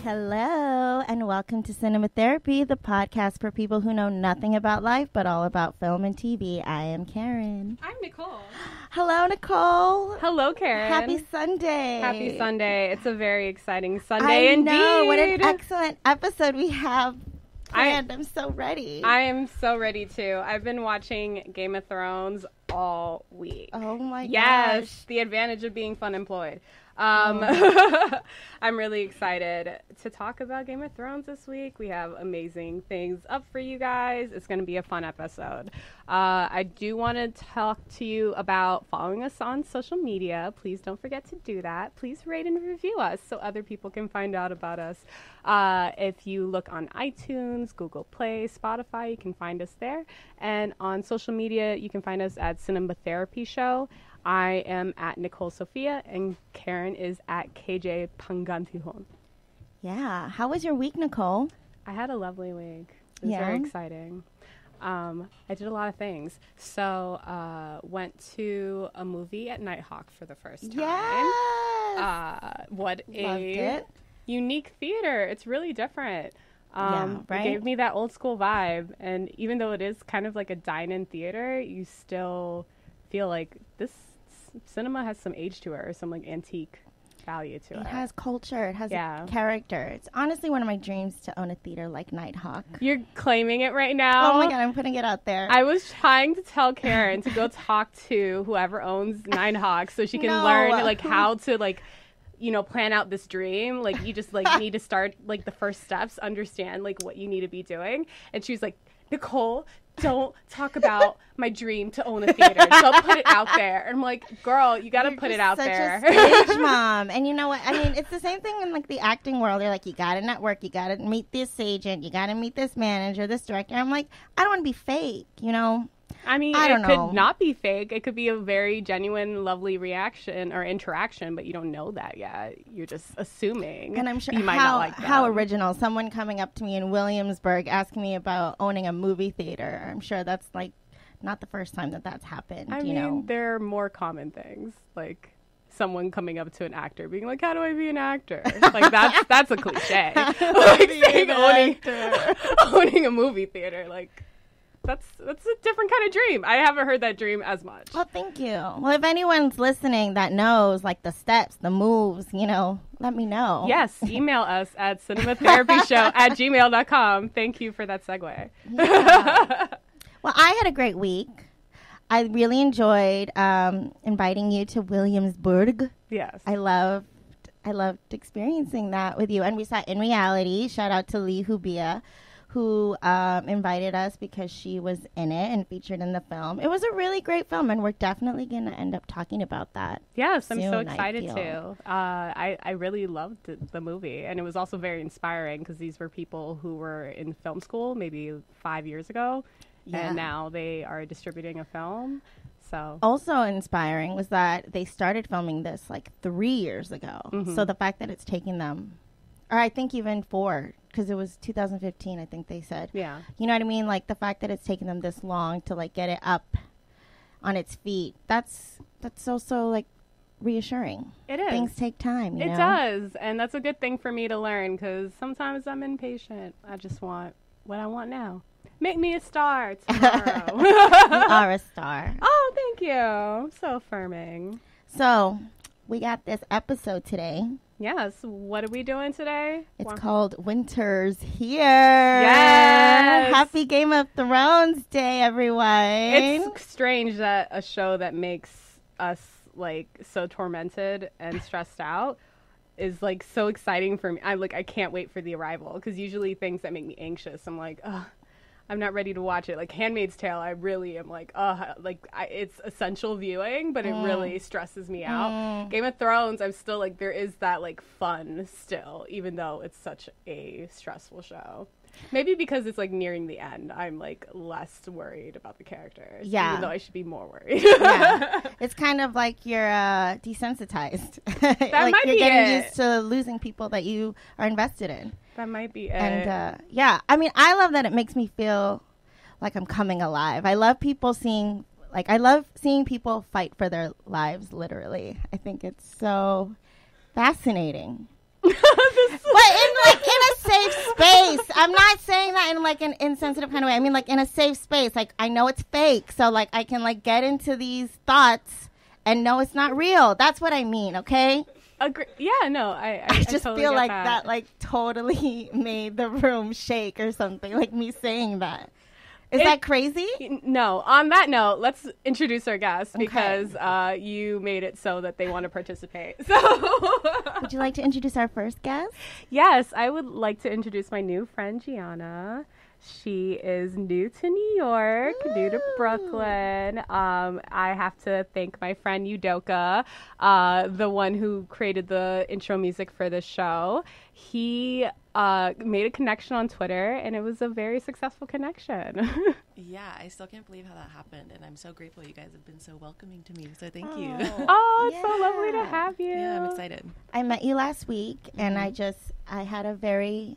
Hello, and welcome to Cinema Therapy, the podcast for people who know nothing about life but all about film and TV. I am Karen. I'm Nicole. Hello, Nicole. Hello, Karen. Happy Sunday. Happy Sunday. It's a very exciting Sunday indeed. I know. What an excellent episode we have planned. I'm so ready. I am so ready, too. I've been watching Game of Thrones all week. Oh, my gosh. Yes, the advantage of being fun employed. I'm really excited to talk about Game of Thrones this week. We have amazing things up for you guys. It's going to be a fun episode. I do want to talk to you about following us on social media. Please don't forget to do that. Please rate and review us so other people can find out about us. If you look on iTunes, Google Play, Spotify, you can find us there. And on social media, you can find us at Cinema Therapy Show. I am at Nicole Sophia, and Karen is at KJ Pangantihon. Yeah. How was your week, Nicole? I had a lovely week. It was very exciting. I did a lot of things. So, went to a movie at Nighthawk for the first time. Yes! What Loved it. Unique theater. It's really different. Right? It gave me that old school vibe. And even though it is kind of like a dine-in theater, you still feel like this cinema has some age to it, or some like antique value to it. It has culture. It has a character. It's honestly one of my dreams to own a theater like Nighthawk. You're claiming it right now. Oh my God, I'm putting it out there. I was trying to tell Karen to go talk to whoever owns Nighthawk so she can learn like how to like, you know, plan out this dream. Like you just like need to start like the first steps, understand like what you need to be doing. And she was like, Nicole, don't talk about my dream to own a theater. Don't put it out there. And I'm like, girl, you got to put it out there. You're such a stage mom. And you know what? I mean, it's the same thing in like the acting world. They're like, you got to network. You got to meet this agent. You got to meet this manager, this director. I'm like, I don't want to be fake, you know? I mean, it could not be fake. It could be a very genuine, lovely reaction or interaction, but you don't know that yet. You're just assuming. And I'm sure you might not like that. How original. Someone coming up to me in Williamsburg asking me about owning a movie theater. I'm sure that's like not the first time that that's happened. I mean, there are more common things like someone coming up to an actor being like, how do I be an actor? Like that's a cliche. Like saying owning a movie theater, like that's a different kind of dream. I haven't heard that dream as much. Well, thank you. Well, if anyone's listening that knows like the steps, the moves, you know, let me know. Yes, email us at cinematherapyshow@gmail.com. Thank you for that segue. Yeah. Well, I had a great week. I really enjoyed inviting you to Williamsburg. Yes. I loved experiencing that with you. And we saw In Reality. Shout out to Lee Hubia, who invited us because she was in it and featured in the film. It was a really great film, and we're definitely going to end up talking about that. Yes, I'm so excited too. I really loved the movie, and it was also very inspiring because these were people who were in film school maybe 5 years ago, and now they are distributing a film. So also inspiring was that they started filming this like 3 years ago. Mm-hmm. So the fact that it's taking them, or I think even 4, because it was 2015, I think they said. Yeah. You know what I mean? Like the fact that it's taken them this long to like get it up on its feet. That's so like reassuring. It is. Things take time, you know? It does. And that's a good thing for me to learn because sometimes I'm impatient. I just want what I want now. Make me a star tomorrow. You are a star. Oh, thank you. I'm so affirming. So we got this episode today. Yes. What are we doing today? It's called Winter's Here. Yes. Happy Game of Thrones Day, everyone. It's strange that a show that makes us like so tormented and stressed out is like so exciting for me. I can't wait for the arrival because usually things that make me anxious, I'm like, ugh, I'm not ready to watch it. Like Handmaid's Tale, I really am like, it's essential viewing, but it really stresses me out. Game of Thrones, I'm still like, there is that like fun still, even though it's such a stressful show. Maybe because it's like nearing the end, I'm like less worried about the characters. Yeah. Even though I should be more worried. Yeah. It's kind of like you're desensitized. That like might you're be getting it. used to losing people that you are invested in. That might be it. And yeah, I mean, I love that it makes me feel like I'm coming alive. I love I love seeing people fight for their lives, literally. I think it's so fascinating. But in a safe space. I'm not saying that in like an insensitive kind of way. I mean like in a safe space. Like I know it's fake, so like I can like get into these thoughts and know it's not real. That's what I mean, okay? Yeah, no, I just totally feel get like that like totally made the room shake or something, like me saying that. Is that crazy? No. On that note, let's introduce our guest because you made it so that they want to participate. So, would you like to introduce our first guest? Yes, I would like to introduce my new friend, Gianna. She is new to New York, new to Brooklyn. I have to thank my friend Udoka, the one who created the intro music for this show. He made a connection on Twitter, and it was a very successful connection. Yeah, I still can't believe how that happened, and I'm so grateful you guys have been so welcoming to me, so thank you. Oh, it's so lovely to have you. Yeah, I'm excited. I met you last week, and I had a very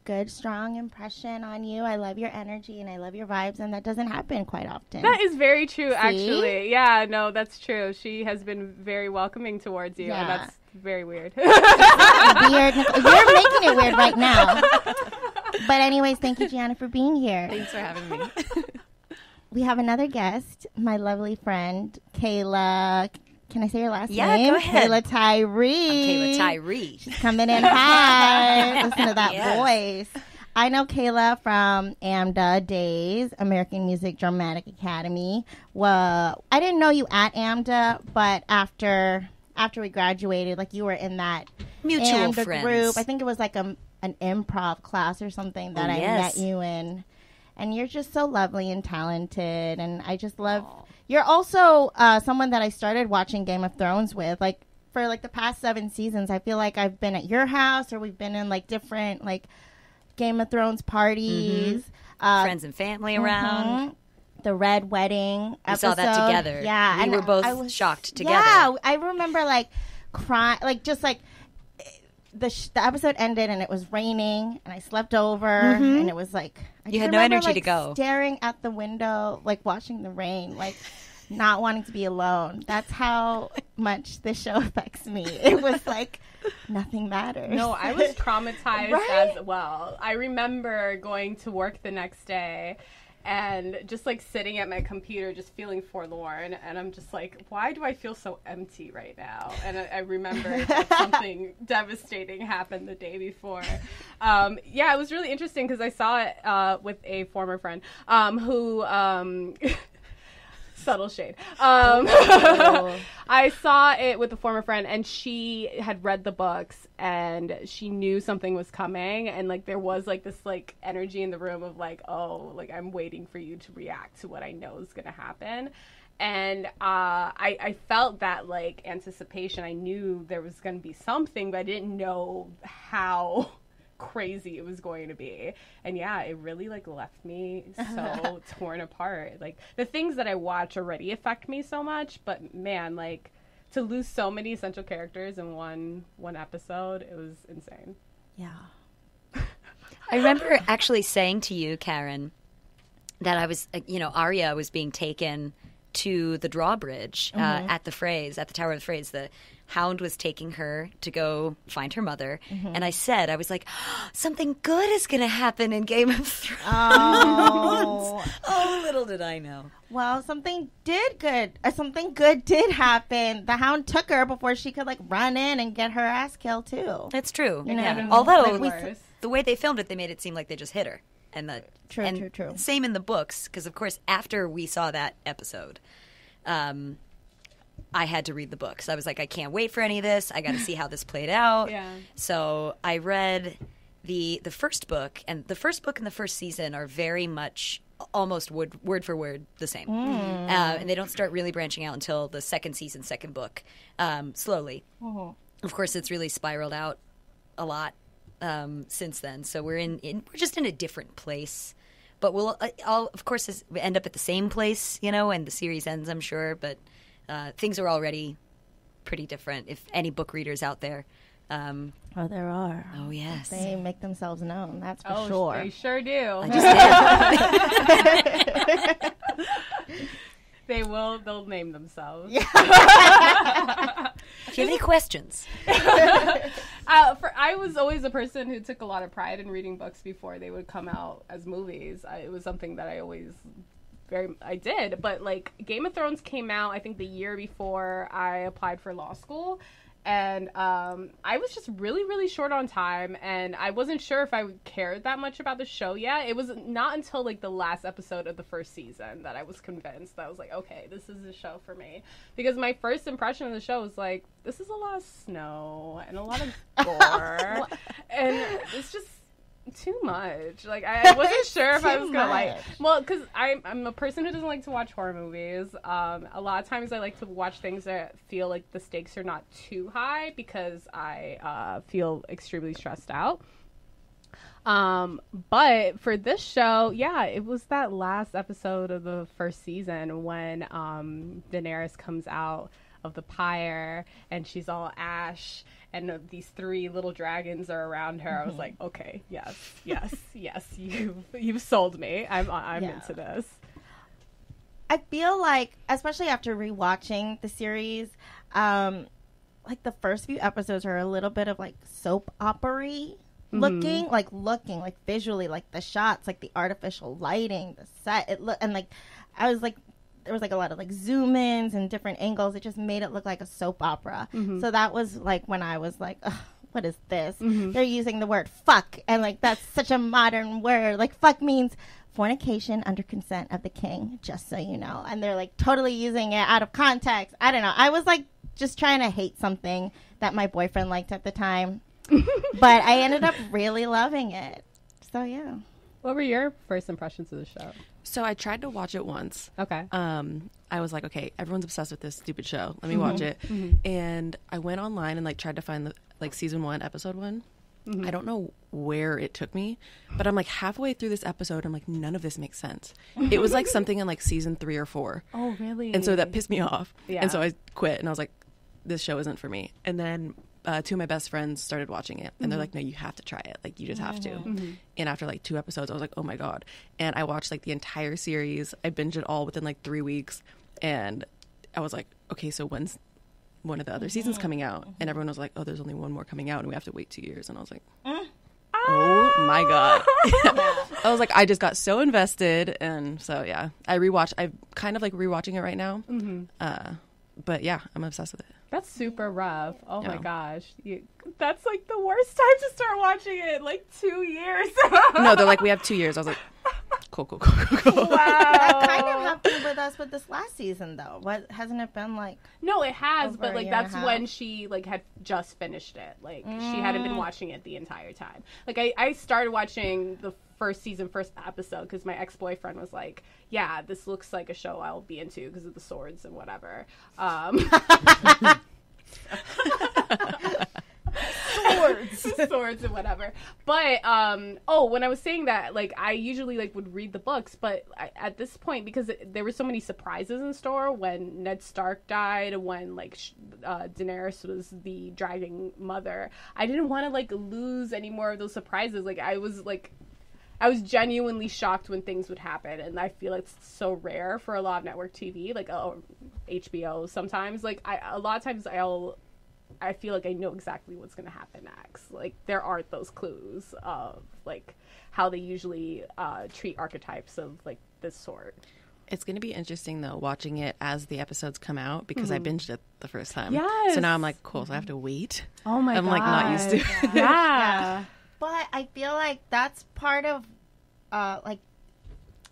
good, strong impression on you. I love your energy, and I love your vibes, and that doesn't happen quite often. That is very true, actually. Yeah, no, that's true. She has been very welcoming towards you, and that's very weird. Weird. You're making it weird right now. But anyways, thank you, Gianna, for being here. Thanks for having me. We have another guest, my lovely friend, Kayla. Can I say your last name? Yeah, go ahead. Kayla Tyree. I'm Kayla Tyree. She's coming in high. Listen to that Yes. voice. I know Kayla from AMDA days, American Music Dramatic Academy. Well, I didn't know you at AMDA, but after we graduated, like you were in that Mutual AMDA friends. group. I think it was like an improv class or something that I yes. met you in. And you're just so lovely and talented, and I just love. You're also someone that I started watching Game of Thrones with, like for like the past 7 seasons. I feel like I've been at your house, or we've been in like different like Game of Thrones parties, Friends and family around. the Red Wedding episode. We saw that together. Yeah, We and were both I was shocked together. Yeah, I remember like crying, like just like. The episode ended and it was raining and I slept over and it was like I You just had no remember, energy like, to go. staring at the window, like watching the rain, like not wanting to be alone. That's how much this show affects me. It was like nothing matters. No, I was traumatized Right? as well. I remember going to work the next day and just like sitting at my computer just feeling forlorn, and I'm just like, why do I feel so empty right now? And I remember that something devastating happened the day before. Yeah, it was really interesting because I saw it with a former friend who subtle shade. I saw it with a former friend, and she had read the books, and she knew something was coming, and like there was like this like energy in the room of like, oh, like I'm waiting for you to react to what I know is gonna happen. And I felt that like anticipation. I knew there was gonna be something, but I didn't know how crazy it was going to be. And yeah, it really like left me so torn apart. Like the things that I watch already affect me so much, but man, like to lose so many essential characters in one episode, it was insane. Yeah. I remember actually saying to you, Karen, that I was, Arya was being taken to the drawbridge at the Tower of the Phrase. The Hound was taking her to go find her mother. And I was like, something good is going to happen in Game of Thrones. Oh, little did I know. Well, something good did happen. The Hound took her before she could like run in and get her ass killed too. That's true. You know? Yeah. Although, Worse. the way they filmed it, they made it seem like they just hit her. And True. Same in the books, because of course, after we saw that episode, I had to read the books. I was like, I can't wait for any of this. I got to see how this played out. Yeah. So I read the first book, and the first book and the first season are very much almost word for word the same. And they don't start really branching out until the second season, second book, slowly. Of course, it's really spiraled out a lot since then. So we're we're just in a different place. But we'll all, of course, end up at the same place, and the series ends, I'm sure. But things are already pretty different. If any book readers out there. Oh, there are. Oh, yes. They make themselves known. That's for sure. They sure do. I just did. They'll name themselves. If you have any questions. I was always a person who took a lot of pride in reading books before they would come out as movies. It was something that I did. But like Game of Thrones came out, I think the year before I applied for law school. And I was just really, really short on time, and I wasn't sure if I cared that much about the show yet. It was not until like the last episode of the first season that I was convinced that I was like, okay, this is the show for me. Because my first impression of the show was like, this is a lot of snow and a lot of gore, and it's just too much. Like I wasn't sure if I was gonna like. Well, because I'm a person who doesn't like to watch horror movies. A lot of times I like to watch things that feel like the stakes are not too high because I feel extremely stressed out. But for this show, yeah, it was that last episode of the first season when Daenerys comes out of the pyre and she's all ash and these three little dragons are around her. I was like, okay, yes, you've sold me. I'm into this. I feel like, especially after rewatching the series, like the first few episodes are a little bit of like soap opera-y looking, like visually, like the shots, like the artificial lighting, the set. And like I was like, there was like a lot of like zoom ins and different angles. It just made it look like a soap opera. So that was like when I was like, ugh, what is this? They're using the word fuck, and like that's such a modern word. Like fuck means fornication under consent of the king, just so you know. And they're like totally using it out of context. I don't know. I was like just trying to hate something that my boyfriend liked at the time. But I ended up really loving it. So yeah. What were your first impressions of the show? So I tried to watch it once. Okay. I was like, okay, everyone's obsessed with this stupid show. Let me watch it. And I went online and like tried to find the like season 1, episode 1. I don't know where it took me, but I'm like halfway through this episode. I'm like, none of this makes sense. It was like something in like season 3 or 4. Oh, really? And so that pissed me off. Yeah. And so I quit and I was like, this show isn't for me. And then 2 of my best friends started watching it and they're like, no, you have to try it. Like, you just have to. And after like 2 episodes, I was like, oh my God. And I watched like the entire series. I binged it all within like 3 weeks. And I was like, okay, so when's one of the other seasons coming out? And everyone was like, oh, there's only one more coming out and we have to wait 2 years. And I was like, oh my God. I was like, I just got so invested. And so, yeah, I'm kind of like rewatching it right now. But yeah, I'm obsessed with it. That's super rough. Oh Yeah. my gosh. That's like the worst time to start watching it. Like 2 years. No, they're like, we have 2 years. I was like, cool. Wow. That kind of happened with us with this last season, though. What hasn't it been like? No, it has, Over but a like year and a that's half. when she like had just finished it. Like she hadn't been watching it the entire time. Like I started watching the first episode because my ex-boyfriend was like, yeah, this looks like a show I'll be into because of the swords and whatever. Swords and whatever. But when I was saying that, like I usually like would read the books, but at this point, because there were so many surprises in store when Ned Stark died, when like Daenerys was the dragon mother, I didn't want to like lose any more of those surprises. Like I was genuinely shocked when things would happen, and I feel it's so rare for a lot of network TV, like HBO sometimes. Like a lot of times I feel like I know exactly what's going to happen next. Like there aren't those clues of like how they usually treat archetypes of like this sort. It's going to be interesting though, watching it as the episodes come out because I binged it the first time. Yes. So now I'm like, cool. So I have to wait. Oh my god. I'm like not used to. Yeah. But I feel like that's part of like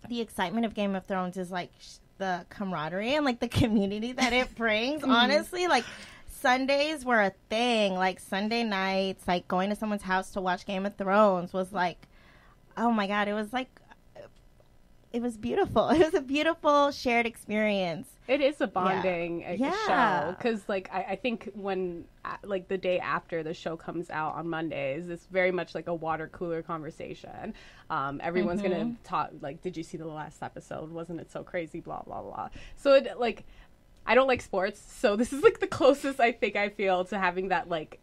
the excitement of Game of Thrones is like the camaraderie and like the community that it brings. Honestly, like Sundays were a thing. Like Sunday nights, like going to someone's house to watch Game of Thrones was like, oh my God, it was like, it was beautiful. It was a beautiful shared experience. It is a bonding Yeah. show because, like, I think when like the day after the show comes out on Mondays, it's very much like a water cooler conversation. Everyone's gonna talk like, "Did you see the last episode? Wasn't it so crazy?" Blah blah blah. So it like, I don't like sports, so this is like the closest I think I feel to having that like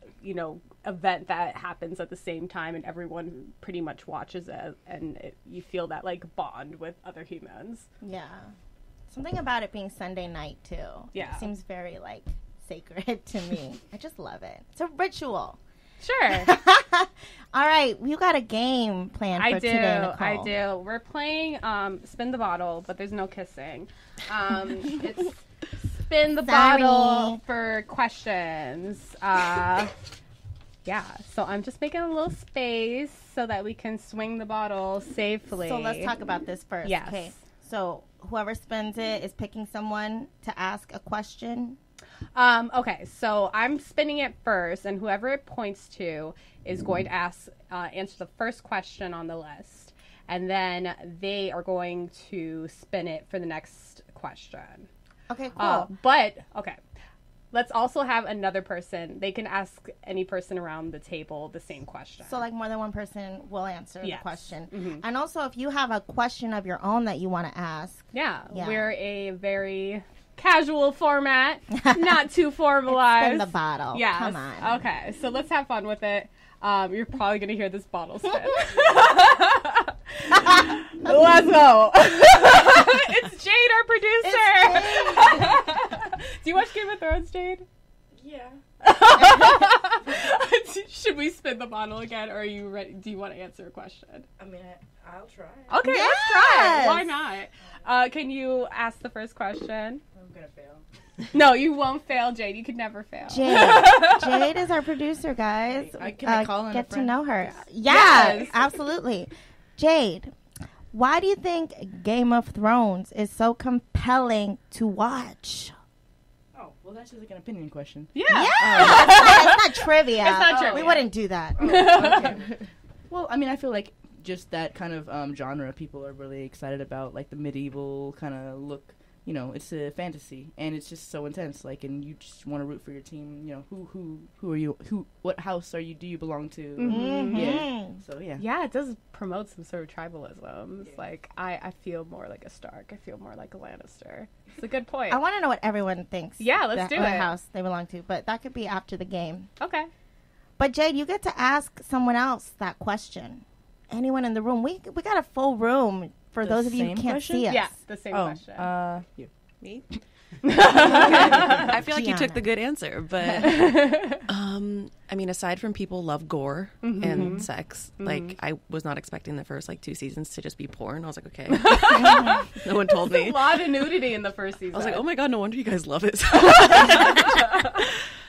event that happens at the same time and everyone pretty much watches it and you feel that like bond with other humans. Yeah. Something about it being Sunday night, too. Yeah. It seems very, like, sacred to me. I just love it. It's a ritual. Sure. All right. You got a game planned for today, Nicole. I do. We're playing Spin the Bottle, but there's no kissing. It's Spin the Sorry. Bottle for questions. Yeah, so I'm just making a little space so that we can swing the bottle safely. So let's talk about this first. Yes. Okay. So whoever spins it is picking someone to ask a question. Okay, so I'm spinning it first, and whoever it points to is going to answer the first question on the list, and then they are going to spin it for the next question. Okay, cool. Okay, let's also have another person. They can ask any person around the table the same question. So, like, more than one person will answer the Yes. question. Mhm. And also, if you have a question of your own that you want to ask, Yeah, Yeah. we're a very casual format, not too formalized. spin the bottle. Yes. Come on. Okay, so let's have fun with it. You're probably going to hear this bottle spin. Let's go. It's Jade, our producer. Do you watch Game of Thrones, Jade? Yeah. Should we spin the bottle again, or are you ready? Do you want to answer a question? I mean, I'll try. Okay, Yes. let's try. Why not? Can you ask the first question? I'm gonna fail. No, you won't fail, Jade. You could never fail. Jade is our producer, guys. Can I call in a Get to friend? know her. Yes. Absolutely. Jade, why do you think Game of Thrones is so compelling to watch? Oh, well, that's just like an opinion question. Yeah. It's not trivia. It's not trivia. We wouldn't do that. Okay. Well, I mean, I feel like just that kind of genre people are really excited about, like the medieval kind of look. You know, it's a fantasy, and it's just so intense. Like, and you just want to root for your team. You know, who are you? What house are you? Do you belong to? Mhm. Yeah. So yeah. Yeah, it does promote some sort of tribalism. It's Yeah. like, I feel more like a Stark. I feel more like a Lannister. It's a good point. I want to know what everyone thinks. Yeah, let's do what it. house they belong to, but that could be after the game. Okay. But Jade, you get to ask someone else that question. Anyone in the room. We got a full room for The those of you who same can't question? see us. Yeah, the same Oh, question. you. Me? I feel like you took Gianna. the good answer, but I mean, aside from people love gore and sex, like I was not expecting the first like 2 seasons to just be porn. I was like, okay, no one told a me. lot of nudity in the first season. I was like, oh my god, no wonder you guys love it.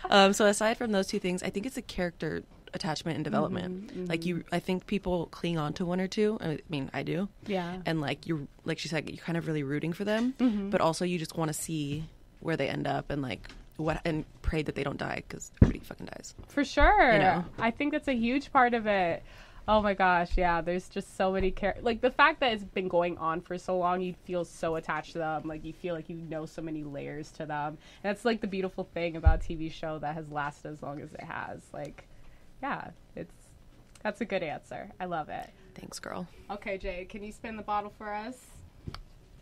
So aside from those two things, I think it's a character attachment and development. Like I think people cling on to one or two. I mean, I do. Yeah. And like like she said, you're kind of really rooting for them, but also you just want to see where they end up and like and pray that they don't die because everybody fucking dies. For sure. You know? I think that's a huge part of it. Oh my gosh, yeah. There's just so many like the fact that it's been going on for so long, you feel so attached to them. Like you feel like you know so many layers to them. And that's like the beautiful thing about a TV show that has lasted as long as it has. Like, yeah, that's a good answer. I love it. Thanks, girl. Okay, Jade, can you spin the bottle for us?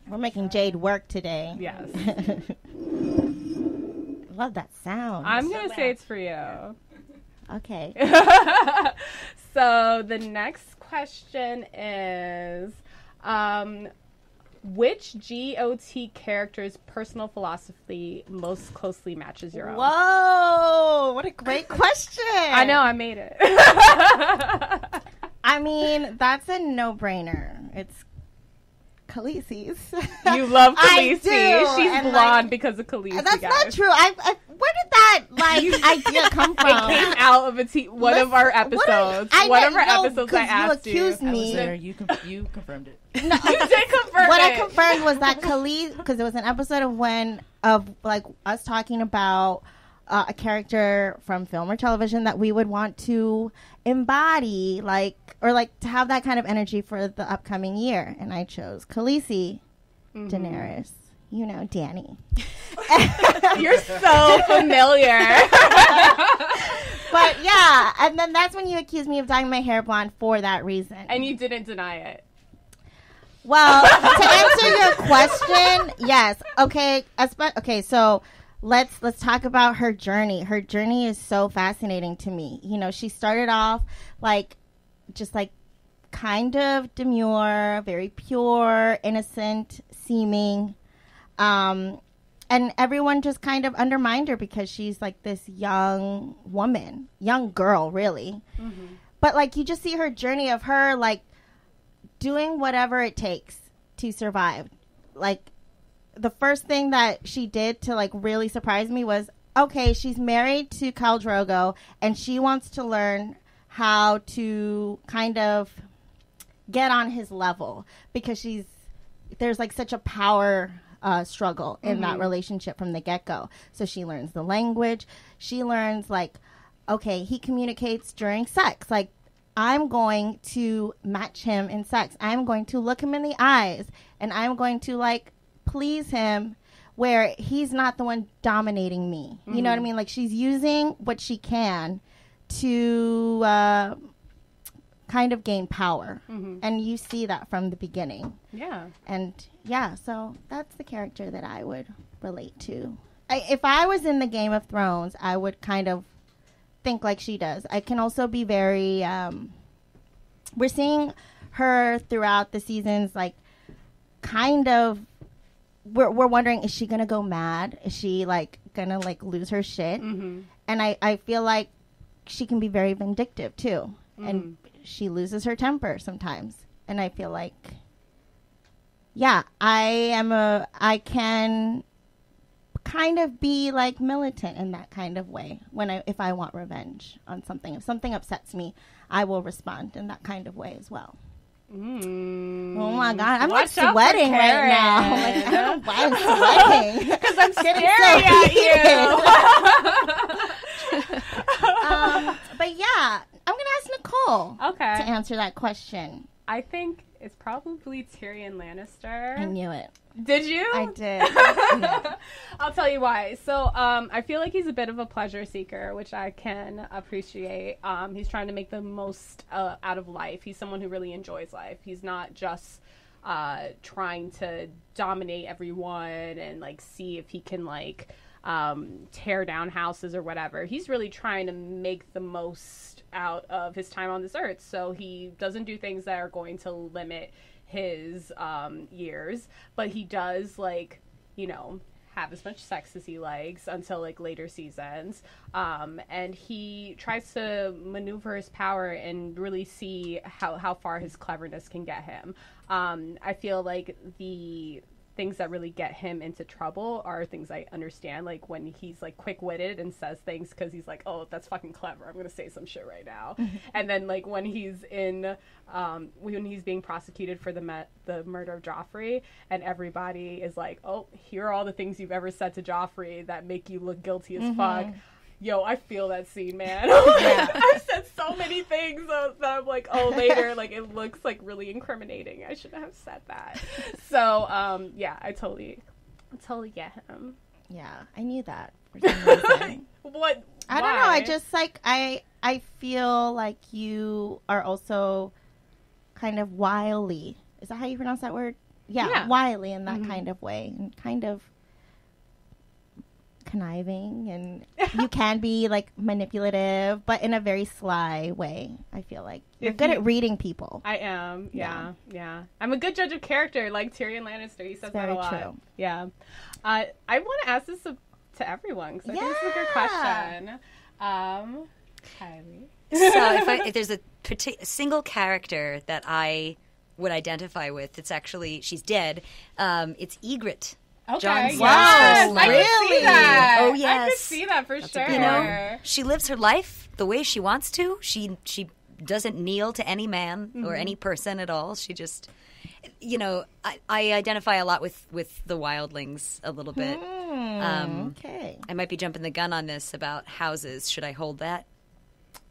We're making Jade work today. Yes. Love that sound. I'm going to say it's for you. Okay. So the next question is, which GOT character's personal philosophy most closely matches your own? Whoa, what a great question. I know, I made it. I mean, that's a no-brainer. It's Khaleesi's. You love I Khaleesi. do, She's and, blonde like, because of Khaleesi, That's guys. not true. Where did that idea come from? It came out of one of our episodes. One of our episodes I asked you accused I was me. there. You confirmed it. You did confirm What I it. confirmed was that Khaleesi, because it was an episode of like us talking about a character from film or television that we would want to embody, or to have that kind of energy for the upcoming year, and I chose Khaleesi, Daenerys. you know, Danny. You're so familiar. But yeah, and then that's when you accused me of dyeing my hair blonde for that reason. And you didn't deny it. Well, to answer your question, yes. Okay, okay. So let's talk about her journey. Her journey is so fascinating to me. You know, she started off like just like kind of demure, very pure, innocent seeming, and everyone just kind of undermined her because she's like this young woman, young girl, really. Mm-hmm. But like you just see her journey of her like doing whatever it takes to survive. Like the first thing that she did to like really surprise me was, okay, she's married to Khal Drogo and she wants to learn how to kind of get on his level because there's like such a power struggle in that relationship from the get-go. So she learns the language. She learns like, okay, he communicates during sex. Like, I'm going to match him in sex. I'm going to look him in the eyes and I'm going to like please him where he's not the one dominating me. You know what I mean? Like she's using what she can to kind of gain power. And you see that from the beginning. Yeah. And yeah, so that's the character that I would relate to. If I was in the Game of Thrones, I would kind of think like she does. I can also be very we're seeing her throughout the seasons like kind of we're wondering, is she gonna go mad? Is she like gonna like lose her shit? And I feel like she can be very vindictive too, and she loses her temper sometimes, and I feel like I can kind of be like militant in that kind of way if I want revenge on something. If something upsets me, I will respond in that kind of way as well. Oh my God, I'm like sweating right now. Like, I don't know why I'm sweating. Because I'm staring at you. But yeah, I'm going to ask Nicole to answer that question. I think it's probably Tyrion Lannister. I knew it. Did you? I did. I'll tell you why. So I feel like he's a bit of a pleasure seeker, which I can appreciate. He's trying to make the most out of life. He's someone who really enjoys life. He's not just trying to dominate everyone and like see if he can like tear down houses or whatever. He's really trying to make the most out of his time on this earth. So he doesn't do things that are going to limit his years, but he does like, you know, have as much sex as he likes until like later seasons, and he tries to maneuver his power and really see how far his cleverness can get him. I feel like the things that really get him into trouble are things I understand, like when he's like quick-witted and says things because he's like, oh, that's fucking clever, I'm gonna say some shit right now. And then like when he's when he's being prosecuted for the murder of Joffrey, and everybody is like, oh, here are all the things you've ever said to Joffrey that make you look guilty as fuck. Yo, I feel that scene, man. I've said so many things that I'm like, oh, later, like, it looks, like, really incriminating. I shouldn't have said that. So, yeah, I totally get him. Yeah, I knew that for some reason. What? I don't know. I just, like, I feel like you are also kind of wily. Is that how you pronounce that word? Yeah. Wily in that kind of way. And kind of conniving, and you can be like manipulative, but in a very sly way. I feel like you're good at reading people. I am. Yeah. I'm a good judge of character, like Tyrion Lannister. He says that a lot. True. Yeah. I want to ask this to everyone because I think this is a good question. Kylie. So if there's a single character that I would identify with, it's actually, she's dead. It's Ygritte. Okay. Jon Snow's yes, first I could see that. Oh yes, I could see that for sure. You know, she lives her life the way she wants to. She doesn't kneel to any man or any person at all. She just, you know, I identify a lot with the wildlings a little bit. Okay. I might be jumping the gun on this about houses. Should I hold that?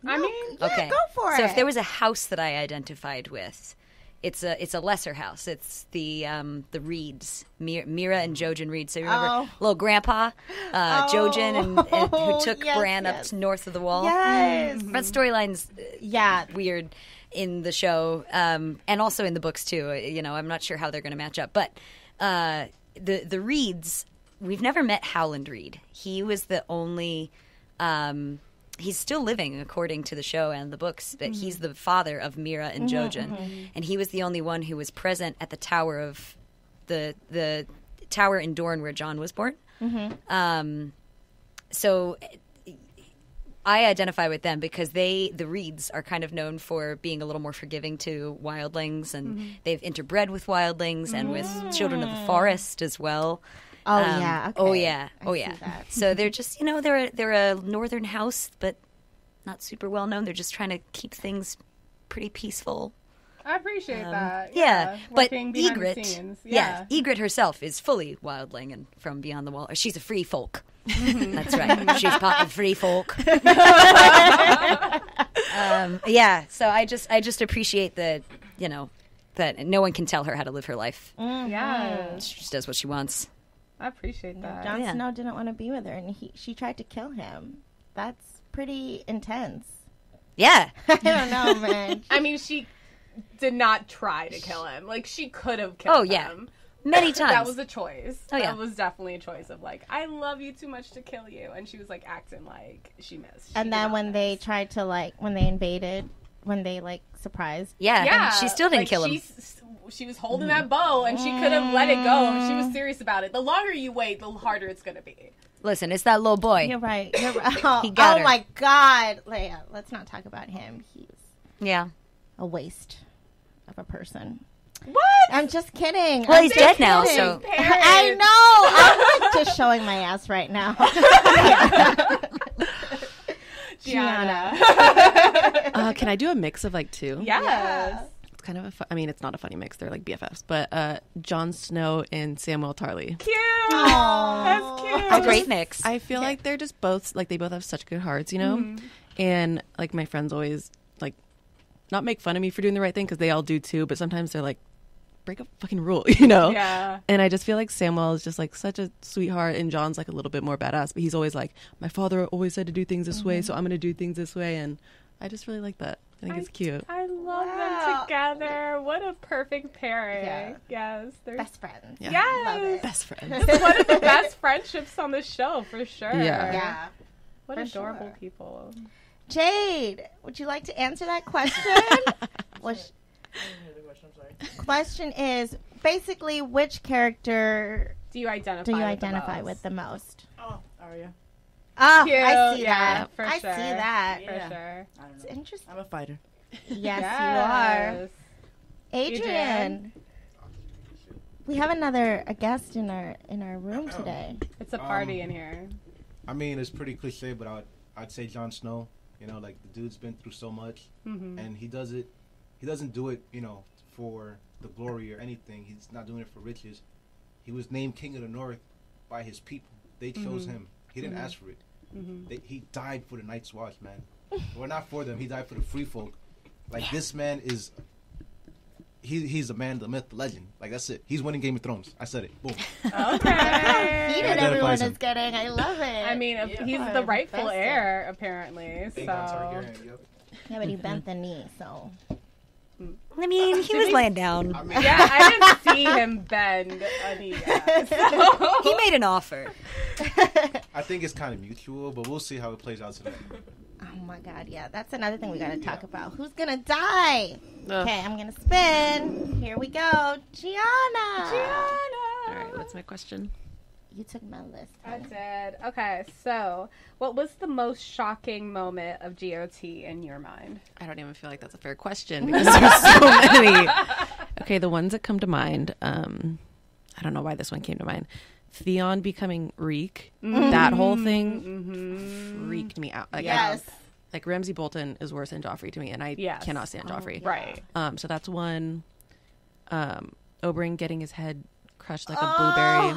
I mean, okay, go for it. So if there was a house that I identified with, it's a lesser house. It's the Reeds, Mira and Jojen Reed. So you remember little Grandpa, Jojen, and who took Bran up to north of the wall. Yes. That storyline's weird in the show, and also in the books too. You know, I'm not sure how they're going to match up, but the Reeds. We've never met Howland Reed. He was the only. He's still living according to the show and the books, but he's the father of Mira and Jojen, and he was the only one who was present at the tower of the tower in Dorne where Jon was born. So I identify with them because the Reeds are kind of known for being a little more forgiving to wildlings, and they've interbred with wildlings and with children of the forest as well. Oh yeah. Okay. Oh yeah. I Oh see yeah. that. So they're just, they're a northern house, but not super well known. They're just trying to keep things pretty peaceful. I appreciate that. Yeah, but Working behind the Ygritte, scenes. Ygritte herself is fully wildling and from beyond the wall. She's a free folk. That's right. She's part of free folk. So I just appreciate that, that no one can tell her how to live her life. Yeah. She just does what she wants. I appreciate that. Jon Snow didn't want to be with her, and she tried to kill him. That's pretty intense. Yeah. I don't know, man. I mean, she did not try to kill him. Like, she could have killed him. Many times. That was a choice. Oh, yeah. That was definitely a choice of, like, I love you too much to kill you. And she was, like, acting like she missed. And then when they tried to, when they invaded, when they, surprised. Yeah. She still didn't kill him. She was holding that bow, and she could have let it go if she was serious about it. The longer you wait, the harder it's going to be. Listen, it's that little boy. You're right. Oh, He got her. my God. Leia, let's not talk about him. He's a waste of a person. What? I'm just kidding. Well, he's dead now, so. I know. I'm just showing my ass right now. Gianna. Can I do a mix of two? Yes. It's kind of it's not a funny mix. They're like BFFs, but Jon Snow and Samwell Tarly. Cute. Aww. That's cute. A great mix. I feel like they're just both they both have such good hearts, and my friends always not make fun of me for doing the right thing because they all do too, but sometimes they're like, break a fucking rule, Yeah. And I just feel like Samwell is just such a sweetheart, and John's a little bit more badass, but he's always my father always said to do things this way, so I'm gonna do things this way, and I just really like that. I think it's cute. I love them together. What a perfect pairing. Yeah. Yes. They're Best friends. Yeah. Yes. Love it. Best friends. One of the best friendships on the show, for sure. Yeah. Yeah. What For adorable sure. people. Jade, would you like to answer that question? Question is basically, which character Do you identify do you with identify the most? with the most? Oh, Arya. Oh, Cute. I see Yeah, that. for I sure. see that. For Yeah. sure. I don't It's know. interesting. I'm a fighter. Yes, Yes. you are. Adrian. We have a guest in our room today. It's a party in here. I mean, it's pretty cliche, but I'd say Jon Snow. The dude's been through so much, and he doesn't do it, for the glory or anything. He's not doing it for riches. He was named King of the North by his people. They chose him. He didn't ask for it. He died for the Night's Watch, man. Well, not for them. He died for the free folk. This man is... He's the man, the myth, the legend. That's it. He's winning Game of Thrones. I said it. Boom. Okay. Heated Identifies everyone him. is getting. I love it. I mean, he's the rightful heir, apparently. So. Yep. yeah, but he bent the knee, so. I mean, he was laying down. Yeah, I didn't see him bend a knee yet. So. He made an offer. I think it's kind of mutual, but we'll see how it plays out today. Oh my God, yeah, that's another thing we gotta talk about. Who's gonna die? Ugh. Okay, I'm gonna spin. Here we go, Gianna. All right, what's my question? You took my list. I did. Okay, so what was the most shocking moment of GOT in your mind? I don't even feel like that's a fair question because there's so many. Okay, the ones that come to mind. I don't know why this one came to mind. Theon becoming Reek. That whole thing freaked me out. Yes. Ramsay Bolton is worse than Joffrey to me, and I Yes. cannot stand Joffrey. Right. So that's one. Oberyn getting his head crushed like a blueberry.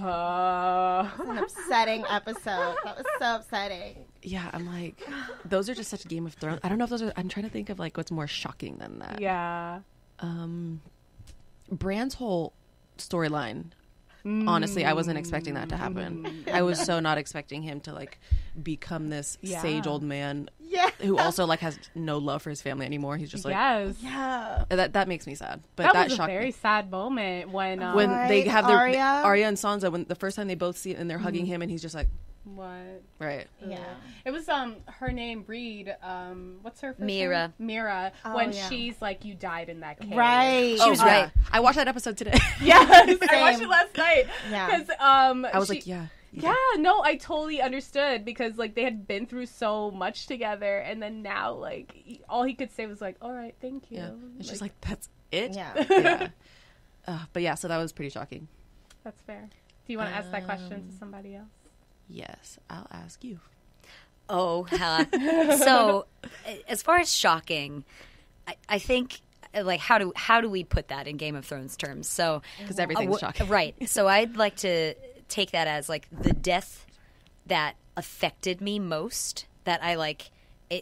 An upsetting episode. That was so upsetting. Yeah, I'm those are just such Game of Thrones. I don't know if those are. I'm trying to think of what's more shocking than that. Yeah. Bran's whole storyline. Honestly, I wasn't expecting that to happen. I was so not expecting him to like become this sage old man who also like has no love for his family anymore. He's just like, that makes me sad. But that was a shocked very me. sad moment when They have their Arya and Sansa, when the first time they both see it and they're hugging him and he's just like, what? right. Yeah. It was her name Reed. What's her first Mira. name? Mira. Oh, when yeah. she's like, you died in that cave. Right. She was right. I watched that episode today. Yes, I watched it last night. Yeah. Because I was like, yeah. no, I totally understood because like they had been through so much together, and then now like all he could say was like, "All right, thank you." Yeah. It's just like, that's it. Yeah. But yeah, so that was pretty shocking. That's fair. Do you want to ask that question to somebody else? Yes, I'll ask you. Oh, so as far as shocking, I think like how do we put that in Game of Thrones terms? So Because everything's shocking. right? So I'd like to take that as like the death that affected me most. That I like.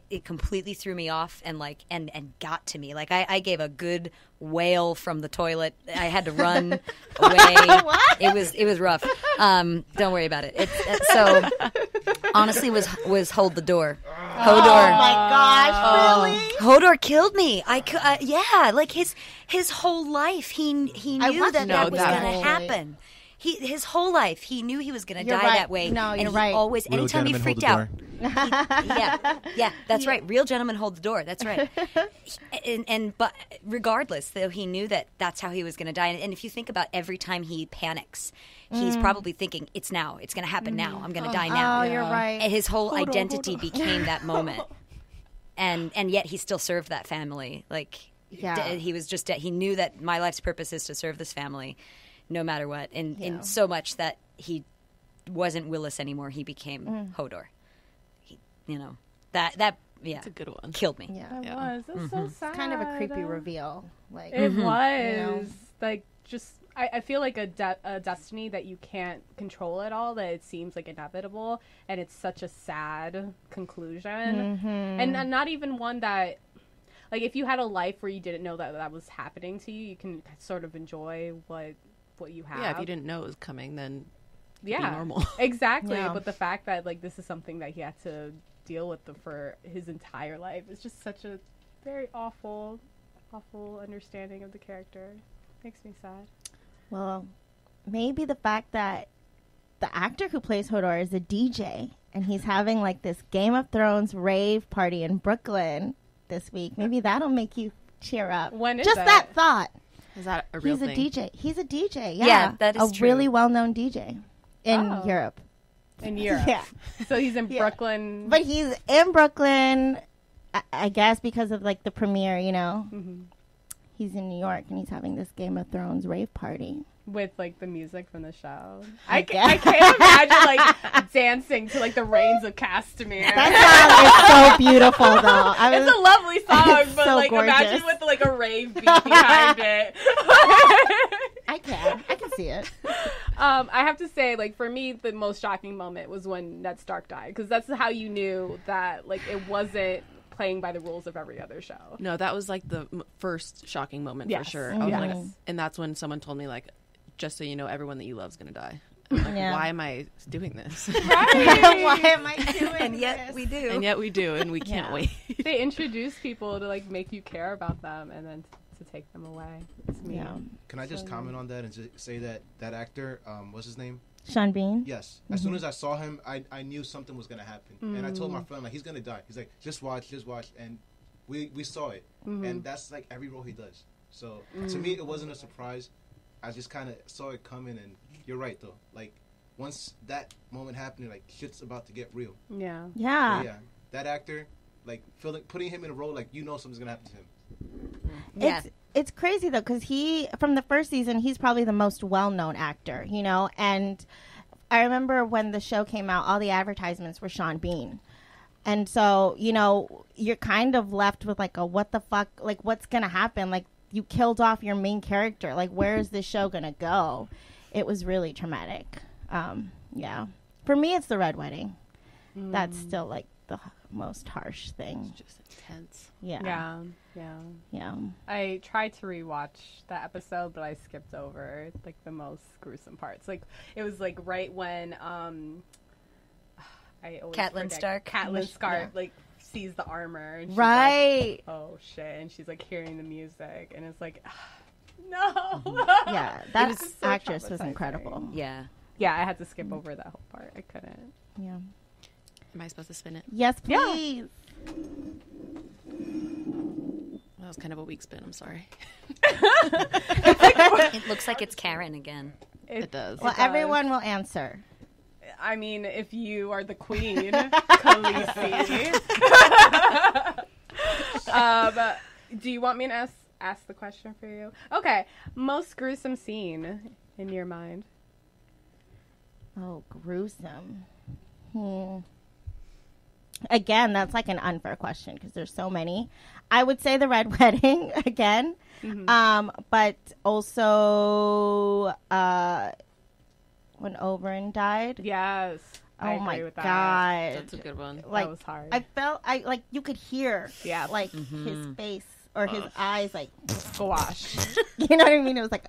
It completely threw me off and like and got to me. Like I gave a good wail from the toilet. I had to run away. It was rough. Don't worry about it. So honestly was Hold the Door. Hodor. Oh my gosh, really? Hodor killed me. Yeah, like his whole life he knew watched that that was going to whole happen. His whole life he knew he was going to You're die right. that way. No, and you're he right. always Real anytime he gentlemen freaked hold out. the Yeah, that's right. Real gentlemen hold the door. That's right. But regardless, though, he knew that that's how he was going to die. And if you think about every time he panics, he's probably thinking, "It's now. It's going to happen now. I'm going to die now." Oh, you're right. And his whole identity became that moment. And yet he still served that family. Like he was just he knew that my life's purpose is to serve this family, no matter what. And so much that he wasn't Willis anymore. He became Hodor. That It's a good one. killed me. Yeah. It was. It was so sad. It's kind of a creepy reveal. Like It was know? like just. I feel like a destiny that you can't control at all. That it seems like inevitable, and it's such a sad conclusion, and not even one that, like, if you had a life where you didn't know that was happening to you, you can sort of enjoy what you have. Yeah, if you didn't know it was coming, then yeah, be normal. Exactly. Yeah. But the fact that like this is something that he had to deal with for his entire life is just such a very awful understanding of the character. Makes me sad. Well, maybe the fact that the actor who plays Hodor is a DJ and he's having like this Game of Thrones rave party in Brooklyn this week. Maybe that'll make you cheer up. When is Just that thought. Is that a real He's thing? a DJ. He's a DJ. Yeah, Yeah, that is a true. really well-known DJ in Europe. In Europe. Yeah. So he's in Yeah. Brooklyn. But he's in Brooklyn, I guess, because of like the premiere. He's in New York and he's having this Game of Thrones rave party. with like the music from the show. I I guess. can't imagine like dancing to like the Rains of Castamere. That song is so beautiful, though. It's a lovely song, It's but so like imagine gorgeous. with like a rave beat behind it. I can see it. I have to say, like for me, the most shocking moment was when Ned Stark died, because that's how you knew that like it wasn't playing by the rules of every other show. No, that was like the first shocking moment Yes. for sure. I was like, Yes. and that's when someone told me like, just so you know, everyone that you love is gonna die. I'm like, Yeah. why am I doing this? Why am I doing And yet this? we do. And yet we do, and we can't Yeah. wait. They introduce people to like make you care about them, and then to take them away. It's me. Yeah. Can I just comment on that and just say that actor, what's his name? Sean Bean. Yes. As soon as I saw him, I knew something was gonna happen, and I told my friend like he's gonna die. He's like, just watch, and we saw it, and that's like every role he does. So to me, it wasn't a surprise. I just kind of saw it coming, and you're right though. Like once that moment happened, like shit's about to get real. Yeah. Yeah. But yeah, that actor, like putting him in a role like something's gonna happen to him. Yeah. It's crazy though, because from the first season, he's probably the most well-known actor, and I remember when the show came out, all the advertisements were Sean Bean. And so, you're kind of left with like a what the fuck, like what's going to happen? Like you killed off your main character. Like where is this show going to go? It was really traumatic. Yeah. For me, it's the Red Wedding. That's still like most harsh thing. Just intense. Yeah. Yeah. I tried to rewatch that episode, but I skipped over like the most gruesome parts. Like it was like right when I always Catelyn forget. Stark? Catelyn Stark Yeah. like sees the armor and she's Right. like, oh shit, and she's like hearing the music and it's like no. Yeah, that was so actress was traumatizing. incredible. Yeah. Yeah, I had to skip over that whole part. I couldn't. Yeah. Am I supposed to spin it? Yes, Yeah. please. That was kind of a weak spin. I'm sorry. It looks like it's Karen again. It does. Well, does. everyone will answer. I mean, if you are the queen, Khaleesi. Do you want me to ask the question for you? Okay. Most gruesome scene in your mind? Oh, gruesome. Again, that's like an unfair question because there's so many. I would say the Red Wedding again, but also when Oberyn died. Yes. I Oh agree my with that. god, That's a good one. like that was hard. I felt like you could hear Yeah. like his face or his eyes like Squash. you know what I mean? It was like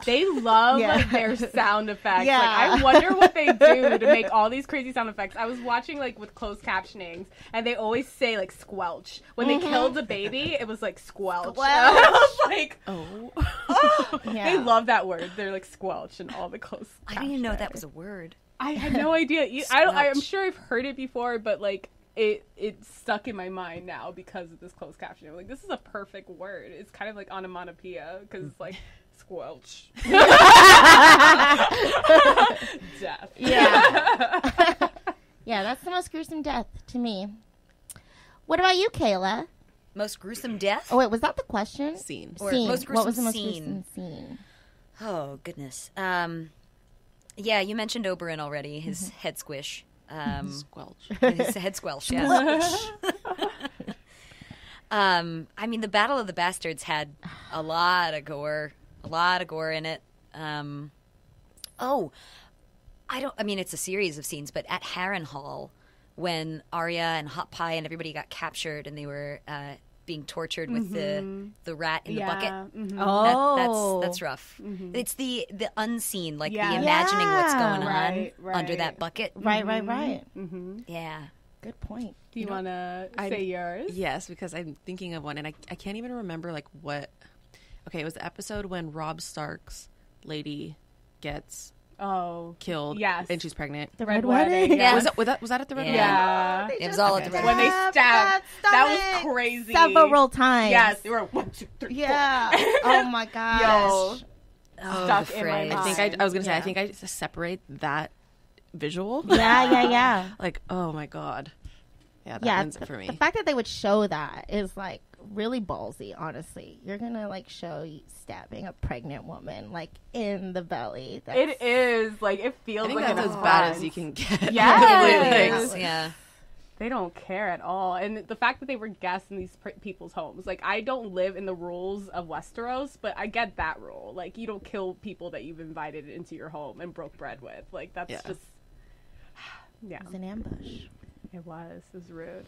They love Yeah. their sound effects. Yeah. Like, I wonder what they do to make all these crazy sound effects. I was watching like with closed captionings, and they always say like squelch. When they killed the baby, it was like squelch. Squelch. I was like, Oh. yeah. they love that word. They're like squelch and all the closed. I didn't even know captioning. that was a word. I had no idea. I'm Squelch. sure I've heard it before, but like it's stuck in my mind now because of this closed captioning. Like this is a perfect word. It's kind of like onomatopoeia because it's like squelch. Death. Yeah. Yeah, that's the most gruesome death to me. What about you, Kayla? Most gruesome death? Oh wait, was that the question? Scene. Or Scene. most What was the gruesome most scene? gruesome scene? Oh, goodness. Yeah, you mentioned Oberyn already, his head squish. Squelch. His head squelch, yes. I mean, the Battle of the Bastards had a lot of gore in it. I mean, it's a series of scenes, but at Harrenhal, when Arya and Hot Pie and everybody got captured and they were being tortured with the rat in the bucket. Mm-hmm. Oh, That's rough. It's the unseen, like Yeah. the imagining what's going Right, on under right. that bucket. right. Mm-hmm. Yeah. Good point. Do you want to I- say yours? Yes, because I'm thinking of one, and I can't even remember like what. Okay, it was the episode when Robb Stark's lady gets Oh, killed. Yes. and she's pregnant. The Red Red Wedding, Wedding. yeah. Was that at the Red yeah. It was all at the Red When they Stab stabbed, that that was stomach crazy. Several times. Yes, they were 1, 2, 3, 4. Yeah. Oh my gosh. Yo, Oh, stuck the in my phrase. mind. I think I was gonna say Yeah. I think I just separate that visual. Yeah. Like, oh my god. Yeah, that Yeah, ends it for the me. fact that they would show that is like really ballsy, honestly. You're gonna like show you stabbing a pregnant woman like in the belly. That's, It is like it I feels think like that's an as bad as offense. you can get. Yes. Yeah. They don't care at all, and the fact that they were guests in these people's homes. Like I don't live in the rules of Westeros, but I get that rule. Like you don't kill people that you've invited into your home and broke bread with. Like that's Yeah. just yeah. It was an ambush. It was rude.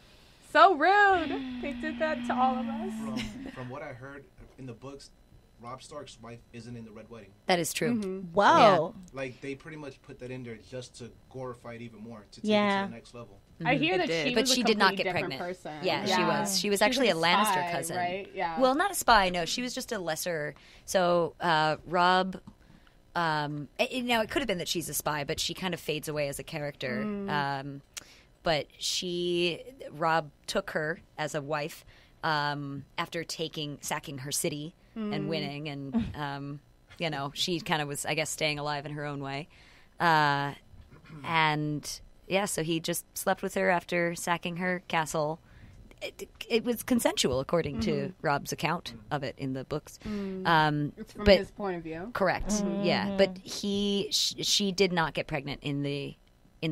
So rude. They did that to all of us. From what I heard in the books, Robb Stark's wife isn't in the Red Wedding. That is true. Whoa. Like they pretty much put that in there just to glorify it even more, to take it Yeah. to the next level. I hear It that did. she But was she a did not completely get different pregnant. person. Yeah, she was. She was actually like a Lannister spy, cousin. right? Yeah. Well, not a spy. No, she was just a lesser. So Rob. Now it could have been that she's a spy, but she kind of fades away as a character. But Rob took her as a wife after sacking her city and winning, and she kind of was, I guess, staying alive in her own way. And yeah, so he just slept with her after sacking her castle. It was consensual, according to Rob's account of it in the books. It's from but- his point of view. Correct. Yeah, but she did not get pregnant in the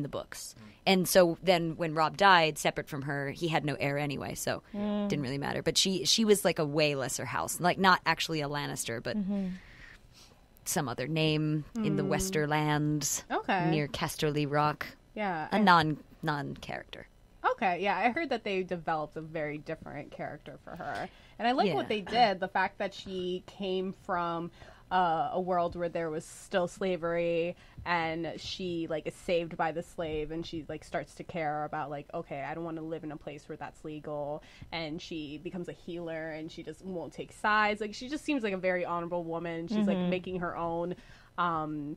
books, and so then when Rob died, separate from her, he had no heir anyway, so it didn't really matter. But she was like a way lesser house, like not actually a Lannister, but some other name in the Westerlands Okay. near Casterly Rock, Yeah. a non character. Okay, yeah, I heard that they developed a very different character for her, and I like Yeah. what they did. The fact that she came from a world where there was still slavery, and she like is saved by the slave, and she like starts to care about like, okay, I don't want to live in a place where that's legal, and she becomes a healer, and she just won't take sides. Like she just seems like a very honorable woman. She's like making her own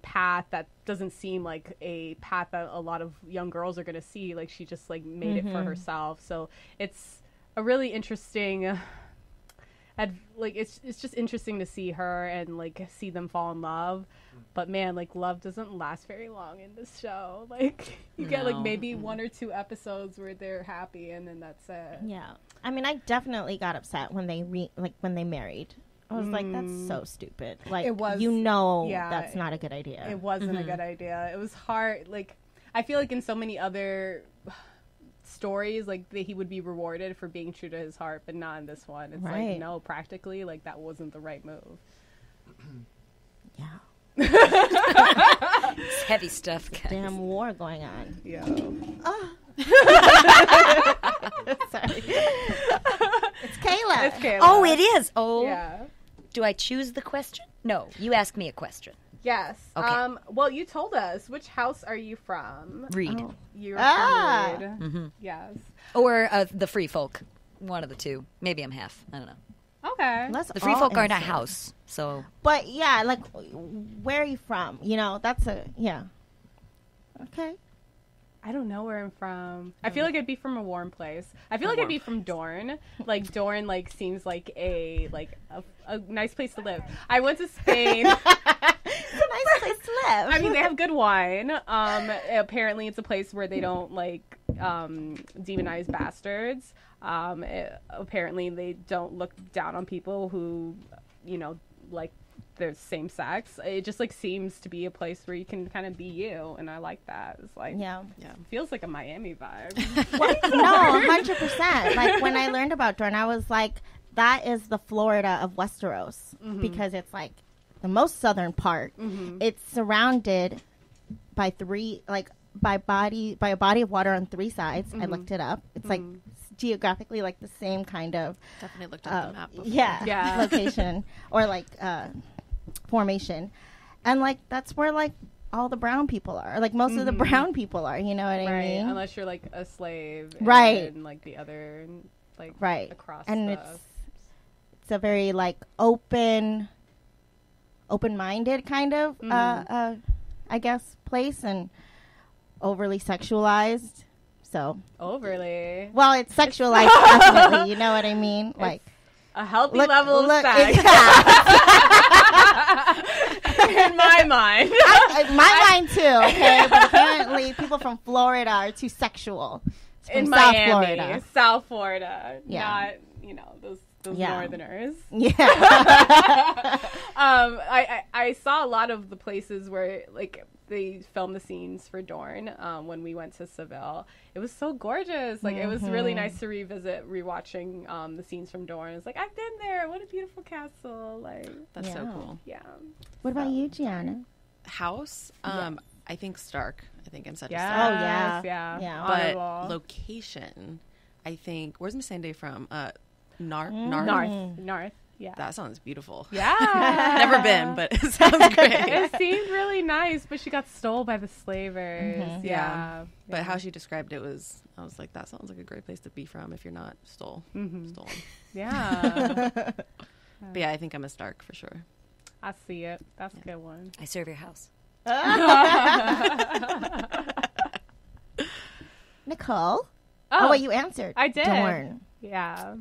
path that doesn't seem like a path that a lot of young girls are going to see. Like she just like made it for herself. So it's a really interesting like it's just interesting to see her and like see them fall in love. But man, like love doesn't last very long in this show. Like you get like No. maybe 1 or 2 episodes where they're happy, and then that's it. Yeah. I mean, I definitely got upset when they when they married. I was like, that's so stupid. Like, It was- yeah, that's not a good idea. It wasn't a good idea. It was hard. Like I feel like in so many other stories, like he would be rewarded for being true to his heart, but not in this one. It's Right. like no, practically, like that wasn't the right move. Yeah. It's heavy stuff, guys. Damn war going on. Yeah. Sorry. It's Kayla. It's Kayla. Oh, it is. Oh, Yeah. do I choose the question? No, you ask me a question. Yes. Okay. Well, you told us. Which house are you from? Read. You're Ah. from Reed. Yes. Or the free folk. One of the two. Maybe I'm half. I don't know. Okay. Let's The free all folk aren't a answer. house, so But yeah, like, where are you from? You know, that's yeah. Okay. I don't know where I'm from. I feel like I'd be from a warm place. I feel like I'd be from Dorne. Like Dorne, like seems like a nice place to live. I went to Spain. It's a nice place to live. I mean, they have good wine. Apparently, it's a place where they don't like demonize bastards. Apparently, they don't look down on people who, you know, like they're same sex. It just like seems to be a place where you can kind of be you, and I like that. It's like yeah. feels like a Miami vibe. No, 100%. Like, when I learned about Dorne, I was like, that is the Florida of Westeros. Because it's like the most southern part. It's surrounded by by a body of water on 3 sides. I looked it up. It's like geographically like the same kind of Definitely looked at the map before. Yeah. location or like formation, and like that's where like all the brown people are, like most of the brown people are, you know what I Right, mean? unless you're like a slave, Right. And like the other, like Right. across, And the... it's a very like open-minded kind of I guess place, and overly sexualized. So overly well, it's sexualized definitely, you know what I mean? Like a healthy level of look, sex yeah. in my mind. My mind too, okay? But apparently people from Florida are too sexual. It's from In South Miami, Florida. South Florida, Yeah. not those Yeah. northerners. Yeah. I saw a lot of the places where like they filmed the scenes for Dorne when we went to Seville. It was so gorgeous. Like it was really nice to rewatching the scenes from Dorne. It's like I've been there. What a beautiful castle. Like That's so Yeah. cool. yeah. What about you, Gianna? House, I think Stark. I think I'm such a Yeah. Stark. Oh, yeah. Yeah. Yeah. But Honorable. location, I think. Where's Miss Sunday from? Narth. North. Yeah. That sounds beautiful. Yeah. Never been, but it sounds great. It seemed really nice, but she got stole by the slavers. Yeah. But how she described it was, I was like, that sounds like a great place to be from if you're not stolen. Yeah. But yeah, I think I'm a Stark for sure. I see it. That's a good one. I serve your house. Nicole? Oh, wait, you answered. I did. Dorne. Yeah.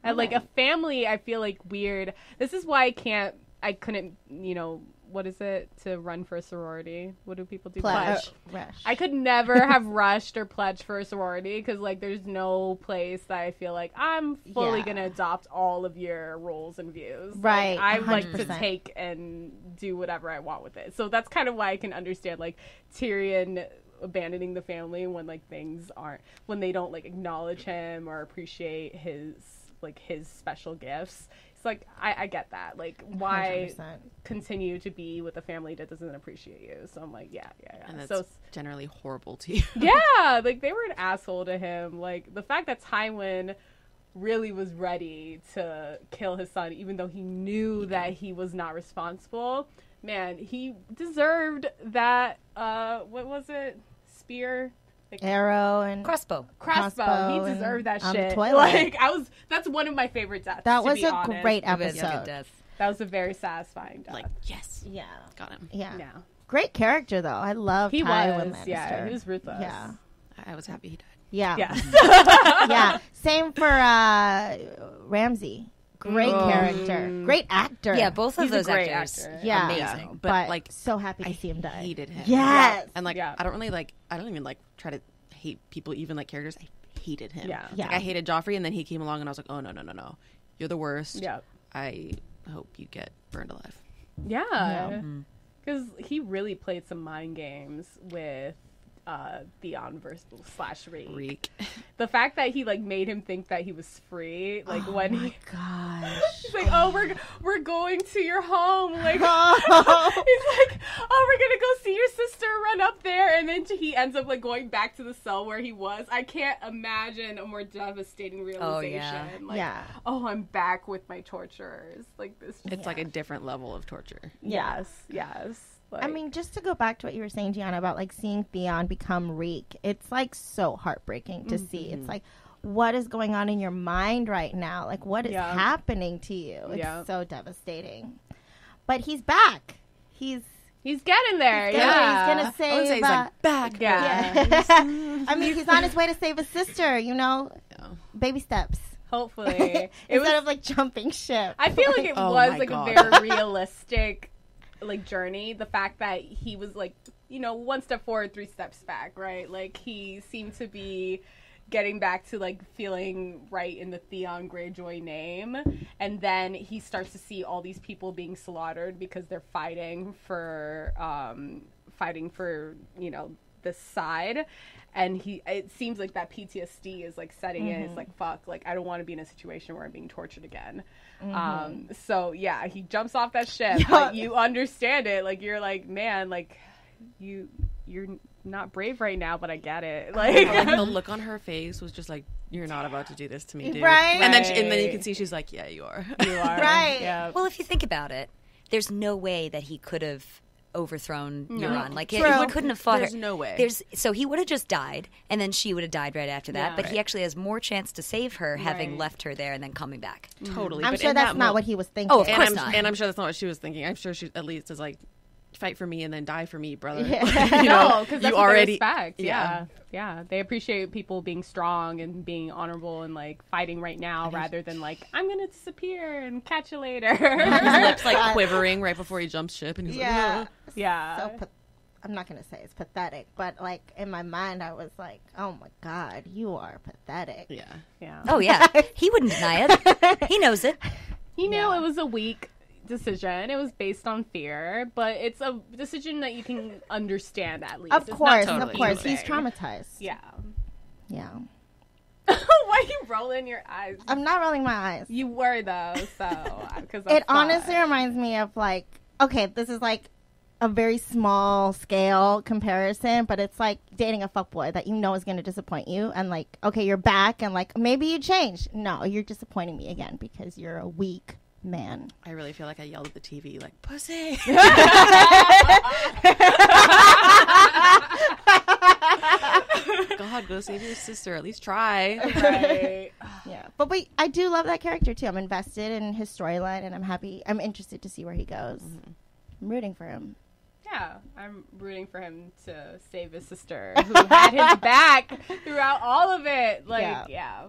And like a family, I feel like weird. This is why I couldn't, what is it to run for a sorority? What do people do? Pledge. Rush. I could never have rushed or pledged for a sorority because like there's no place that I feel like I'm fully Yeah. gonna adopt all of your rules and views. Right, Like, I like to 100%. take and do whatever I want with it. So that's kind of why I can understand like Tyrion abandoning the family when like things aren't, when they don't like acknowledge him or appreciate his like his special gifts. It's like I get that. Like, why 100%. continue to be with a family that doesn't appreciate you? So I'm like, yeah. And that's So generally horrible to you. yeah, like they were an asshole to him. Like the fact that Tywin really was ready to kill his son, even though he knew that he was not responsible. Man, he deserved that. What was it? Spear. Like, Arrow and Crossbow. crossbow. He and deserved that on the shit. toilet. Like that's one of my favorite deaths. that to was be a honest. great It was a episode. good death. That was a very satisfying death. Like, yes, Yeah, got him. yeah, yeah, great character though. I love he Tywin was. Lannister. Yeah, he was ruthless. Yeah, I was happy he died. yeah, Yeah. yeah. Same for Ramsay. Great character, great actor. Yeah, both of He's a those great actors. actor. Yeah. Amazing. but like, so happy to I see him die. hated him. Yes, And like, Yeah. I don't even like try to hate people, even like characters. I hated him. Yeah. Yeah. Like, I hated Joffrey, and then he came along, and I was like, oh no, you're the worst. Yeah. I hope you get burned alive. Yeah. Because he really played some mind games with Theon versus / Reek. Reek. The fact that he like made him think that he was free, like when he, gosh. he's like, "Oh, we're going to your home." Like Oh. he's like, "Oh, we're gonna go see your sister. Run up there," and then he ends up like going back to the cell where he was. I can't imagine a more devastating realization. Like, Yeah. oh, I'm back with my torturers. Like this. It's like a different level of torture. Yes. Like, I mean, just to go back to what you were saying, Gianna, about like seeing Theon become Reek, it's like so heartbreaking to see. It's like, what is going on in your mind right now? Like, what is Yeah. happening to you? It's Yeah. so devastating. But he's back. He's getting there. gonna, Yeah. he's gonna I would save. say he's like back. Yeah. yeah. I mean, he's on his way to save his sister. You know, Yeah. baby steps Hopefully. It instead was, of like jumping ship. I feel like it Oh was my like God. a very realistic like journey. The fact that he was like, you know, 1 step forward, 3 steps back, right? Like he seemed to be getting back to like feeling right in the Theon Greyjoy name, and then he starts to see all these people being slaughtered because they're fighting for you know, this side. And it seems like that PTSD is like setting in. It's like, fuck, like I don't want to be in a situation where I'm being tortured again. So yeah, he jumps off that ship, but you understand it. Like you're like, man, like you're not brave right now, but I get it. Like, Like the look on her face was just like, "You're not about to do this to me, dude." Right. And then you can see she's like, "Yeah, you are." you are Right. Yeah. Well, if you think about it, there's no way that he could have overthrown Euron. Like he True. couldn't have fought There's her. no way. So he would have just died, and then she would have died right after that. Yeah. But he actually has more chance to save her having Right. left her there and then coming back. Totally. I'm but sure in that's that not mo- what he was thinking. Oh, of course not. And I'm sure that's not what she was thinking. I'm sure she at least is like, fight for me and then die for me, brother. Yeah. You know, No, because that's you what already they respect. yeah. Yeah. They appreciate people being strong and being honorable and like fighting right now rather than like I'm gonna disappear and catch you later. His lips like quivering right before he jumps ship, and he's Yeah. like, yeah. So I'm not gonna say it's pathetic, but like in my mind, I was like, "Oh my God, you are pathetic." yeah. Yeah. Oh yeah, he wouldn't deny it. He knows it. He knew it was a weak decision. It was based on fear, but it's a decision that you can understand at least. Of It's course, not of course, easy. he's traumatized. Yeah. Yeah. Why are you rolling your eyes? I'm not rolling my eyes. You were though, so because It honestly reminds me of like, okay, this is like a very small scale comparison, but it's like dating a fuckboy that you know is going to disappoint you, and like, okay, you're back, and like maybe you changed. No, you're disappointing me again because you're a weak man. I really feel like I yelled at the TV like, "Pussy!" God, go save your sister. At least try. Right. Yeah, but I do love that character too. I'm invested in his storyline, and I'm happy. I'm interested to see where he goes. I'm rooting for him. Yeah, I'm rooting for him to save his sister, who had his back throughout all of it. Like, yeah.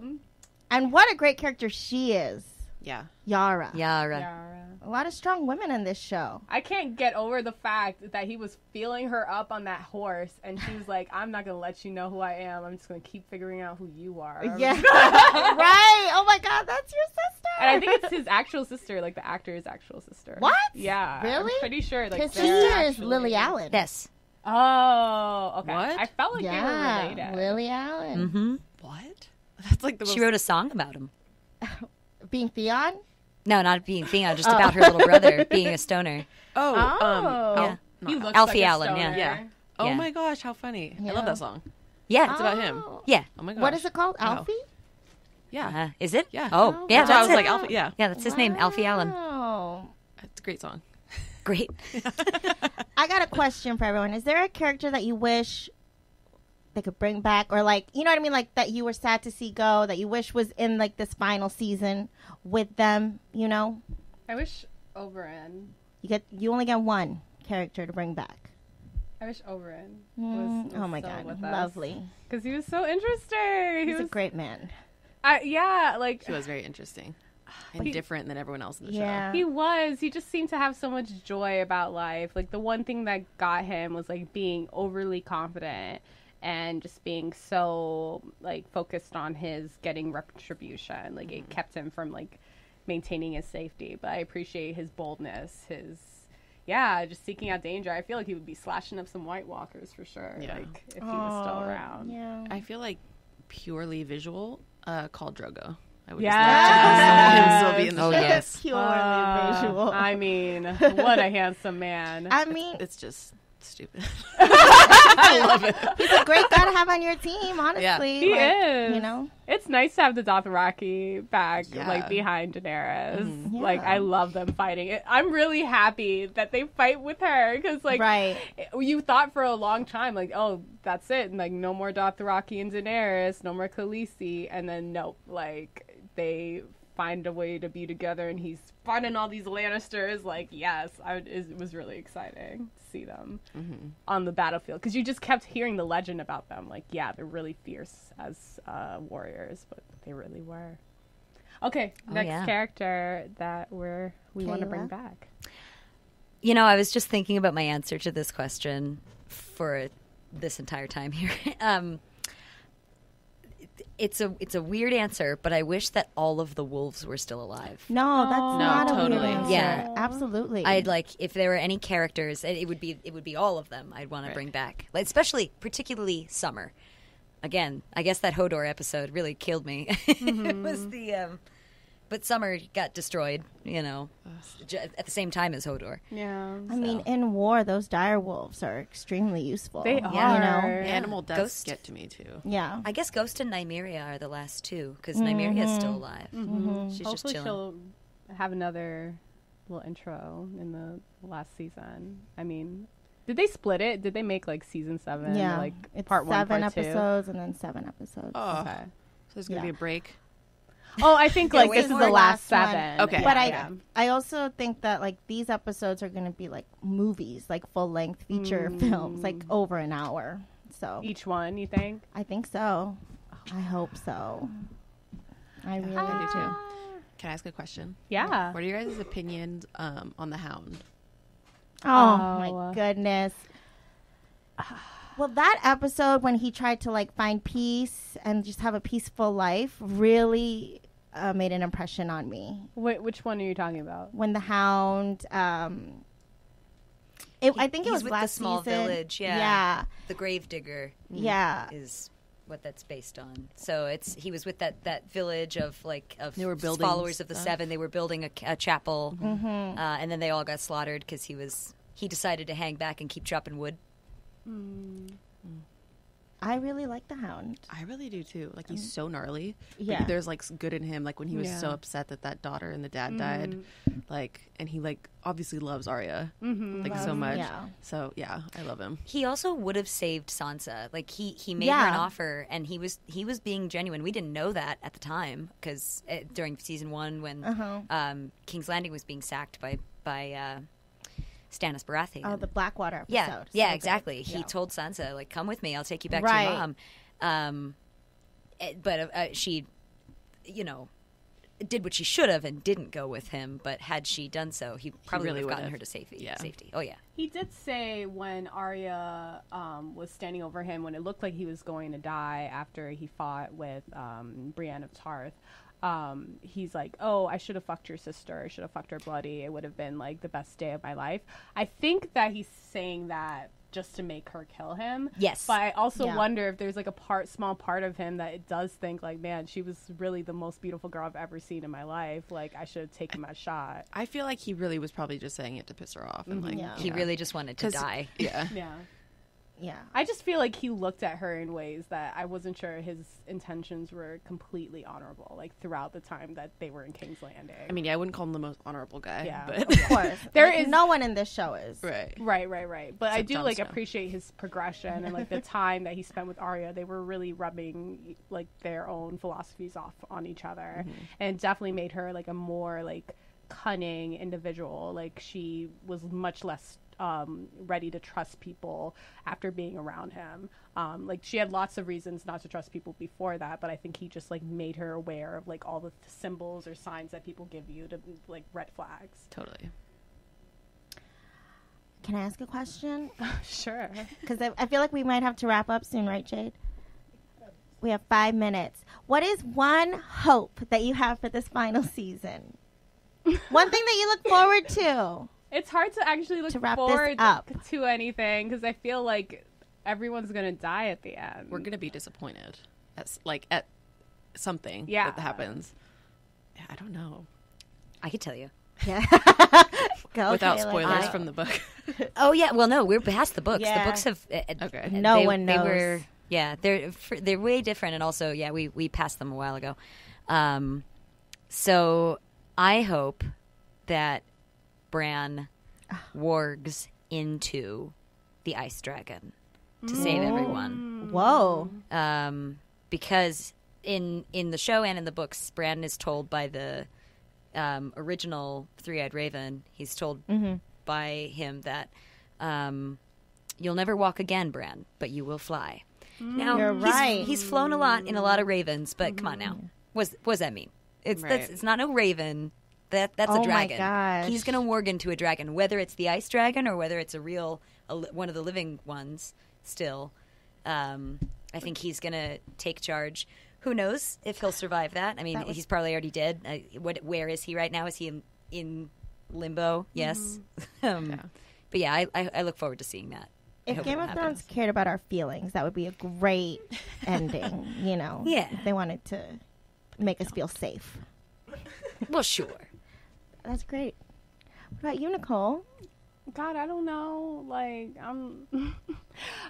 And what a great character she is, Yeah. Yara. Yara. A lot of strong women in this show. I can't get over the fact that he was feeling her up on that horse, and she was like, "I'm not gonna let you know who I am. I'm just gonna keep figuring out who you are." Yeah, right. Oh my God, that's your sister. And I think it's his actual sister, like the actor's actual sister. What? Yeah. Really? I'm pretty sure. Like His they're sister is actually- Lily Allen. Yes. Oh, okay. What? I felt like they were Yeah, related. Lily Allen. Mm-hmm. What? That's like the most. She wrote a song about him. being Theon? No, not being Theon, just about her little brother being a stoner. Oh, Yeah. He looks Alfie like a Allen, stoner. yeah. Oh Yeah. my gosh, how funny! I Yeah. love that song. Yeah. It's about him. Yeah. Oh my gosh. What is it called? Wow. Alfie? Yeah, Is it? Yeah. Oh, yeah. That's why I That's was it. like Alfie. Yeah, Yeah, that's his name, Alfie Allen. Oh. it's a great song. Great. I got a question for everyone. Is there a character that you wish they could bring back, or like, you know what I mean, like that you were sad to see go, that you wish was in like this final season with them? You know, I wish Oberyn. you only get one character to bring back. I wish Oberyn was Oh my still god, with us. lovely. Because he was so interesting. He's a great man. Yeah, like He was very interesting and He- different than everyone else in the Yeah. he was. He just seemed to have so much joy about life. Like the one thing that got him was like being overly confident and just being so like focused on his getting retribution. Like it kept him from like maintaining his safety. But I appreciate his boldness, just seeking out danger. I feel like he would be slashing up some White Walkers for sure. Yeah. Like if he was still around. Yeah. show. I feel like purely visual, Khal Drogo. I would Yes. just love to have him still be in the Oh, show. yes. Purely visual. I mean, what a handsome man. I mean, It's just stupid. he's a great guy to have on your team, honestly. He Like, is. You know? It's nice to have the Dothraki back, Yeah. like behind Daenerys. Mhm. Like Yeah. I love them fighting. I'm really happy that they fight with her because, like, Right. you thought for a long time, like, oh, that's it, and like no more Dothraki and Daenerys, no more Khaleesi, and then nope, like they find a way to be together, and he's fighting all these Lannisters. Like, yes, it was really exciting to see them on the battlefield because you just kept hearing the legend about them. Like, yeah, they're really fierce as warriors, but they really were. Okay, next yeah. character that we want to bring Kayla? back. You know, I was just thinking about my answer to this question for this entire time here. It's a weird answer, but I wish that all of the wolves were still alive. No, that's No, not a totally. weird answer. Yeah. Absolutely. I'd like if there were any characters, it would be all of them. I'd want to bring back, like, especially particularly Summer. Again, I guess that Hodor episode really killed me. It was but Summer got destroyed, you know, at the same time as Hodor. Yeah. I mean, in war, those dire wolves are extremely useful. They You are. know? Animal deaths Ghost. get to me too. Yeah. I guess Ghost and Nymeria are the last two because Nymeria is still alive. She's just Hopefully chilling. she'll have another little intro in the last season. I mean, did they split it? Did they make like season 7? Yeah. Like It's part 1, 7 part 2? episodes and then 7 episodes. Oh, Okay. so there's gonna Yeah. be a break. Oh, I think like wait this is for the the last last one. 7. Okay. But Yeah. I also think that like these episodes are going to be like movies, like full length feature films, like over an hour. So Each one, you think? I think so. I hope so. I really do too. Can I ask a question? Yeah. What are your guys' opinions on the Hound? Oh, Oh. my goodness. Well, that episode when he tried to like find peace and just have a peaceful life really made an impression on me. Which one are you talking about? When the Hound, I think it He's was with last the small season. village. Yeah, Yeah. the Gravedigger Yeah. is what that's based on. So he was with that village of They were building followers of the stuff. Seven. They were building a chapel, Mm-hmm. and then they all got slaughtered because he decided to hang back and keep chopping wood. I really like the Hound. I really do too. Like he's so gnarly. Yeah. Like, there's like good in him. Like when he was so Yeah. upset that daughter and the dad died. Like, and he like obviously loves Arya like so much. Yeah. So yeah, I love him. He also would have saved Sansa. Like he made her an Yeah. offer, and he was being genuine. We didn't know that at the time because during season 1 when King's Landing was being sacked by Stannis Baratheon. Oh, the Blackwater episode. Yeah, So good. exactly. He Yeah. told Sansa, like, come with me. I'll take you back Right. to your mom. But she, you know, did what she should have and didn't go with him. But had she done so, he probably really would have gotten would've. her to safety. Yeah. Safety. Oh, yeah. He did say when Arya was standing over him when it looked like he was going to die after he fought with Brienne of Tarth. He's like, oh, I should have fucked your sister. I should have fucked her bloody. It would have been like the best day of my life. I think that he's saying that just to make her kill him. Yes. But I also Yeah. wonder if there's like a small part of him that it does think like, man, she was really the most beautiful girl I've ever seen in my life. Like, I should have taken my shot. I feel like he really was probably just saying it to piss her off, and like Yeah. He really just wanted to 'Cause- die. Yeah. Yeah. Yeah. I just feel like he looked at her in ways that I wasn't sure his intentions were completely honorable, like throughout the time that they were in King's Landing. I mean, yeah, I wouldn't call him the most honorable guy. Yeah. But Of course. There Like, is- no one in this show is. right. Right. But I Except do Jon like Snow. appreciate his progression and like the time that he spent with Arya. They were really rubbing like their own philosophies off on each other, and it definitely made her like a more like cunning individual. Like she was much less ready to trust people after being around him. Like she had lots of reasons not to trust people before that, but I think he just like made her aware of like all the symbols or signs that people give you to like red flags. Totally. Can I ask a question? Sure. Because I feel like we might have to wrap up soon, right, Jade? We have 5 minutes. What is one hope that you have for this final season? One thing that you look forward to? It's hard to actually look To wrap this forward up. to anything because I feel like everyone's gonna die at the end. We're gonna be disappointed at something Yeah. that happens. Yeah, I don't know. I could tell you. Yeah. Go, Without Taylor. spoilers I- from the book. Oh yeah, well no, we're past the books. Yeah. The books have Okay. No they, one They knows. were they're way different, and also we passed them a while ago. So I hope that Bran wargs into the ice dragon to save everyone. Whoa. Because in the show and in the books, Bran is told by the original Three-Eyed Raven. He's told by him that you'll never walk again, Bran, but you will fly. Now You're right. he's flown a lot in a lot of ravens, but come on now, what does that mean? Right. It's not no raven. That's Oh a my dragon. gosh. He's gonna warg into a dragon, whether it's the ice dragon or whether it's one of the living ones. Still, I think he's gonna take charge. Who knows if he'll survive that? I mean, he's probably already dead. Where is he right now? Is he in limbo? Yes. But yeah, I look forward to seeing that. I If hope Game it of happens. Thrones cared about our feelings, that would be a great ending, you know? Yeah. If they wanted to make us feel safe. Well, sure. That's great. What about you, Nicole? God, I don't know. Like,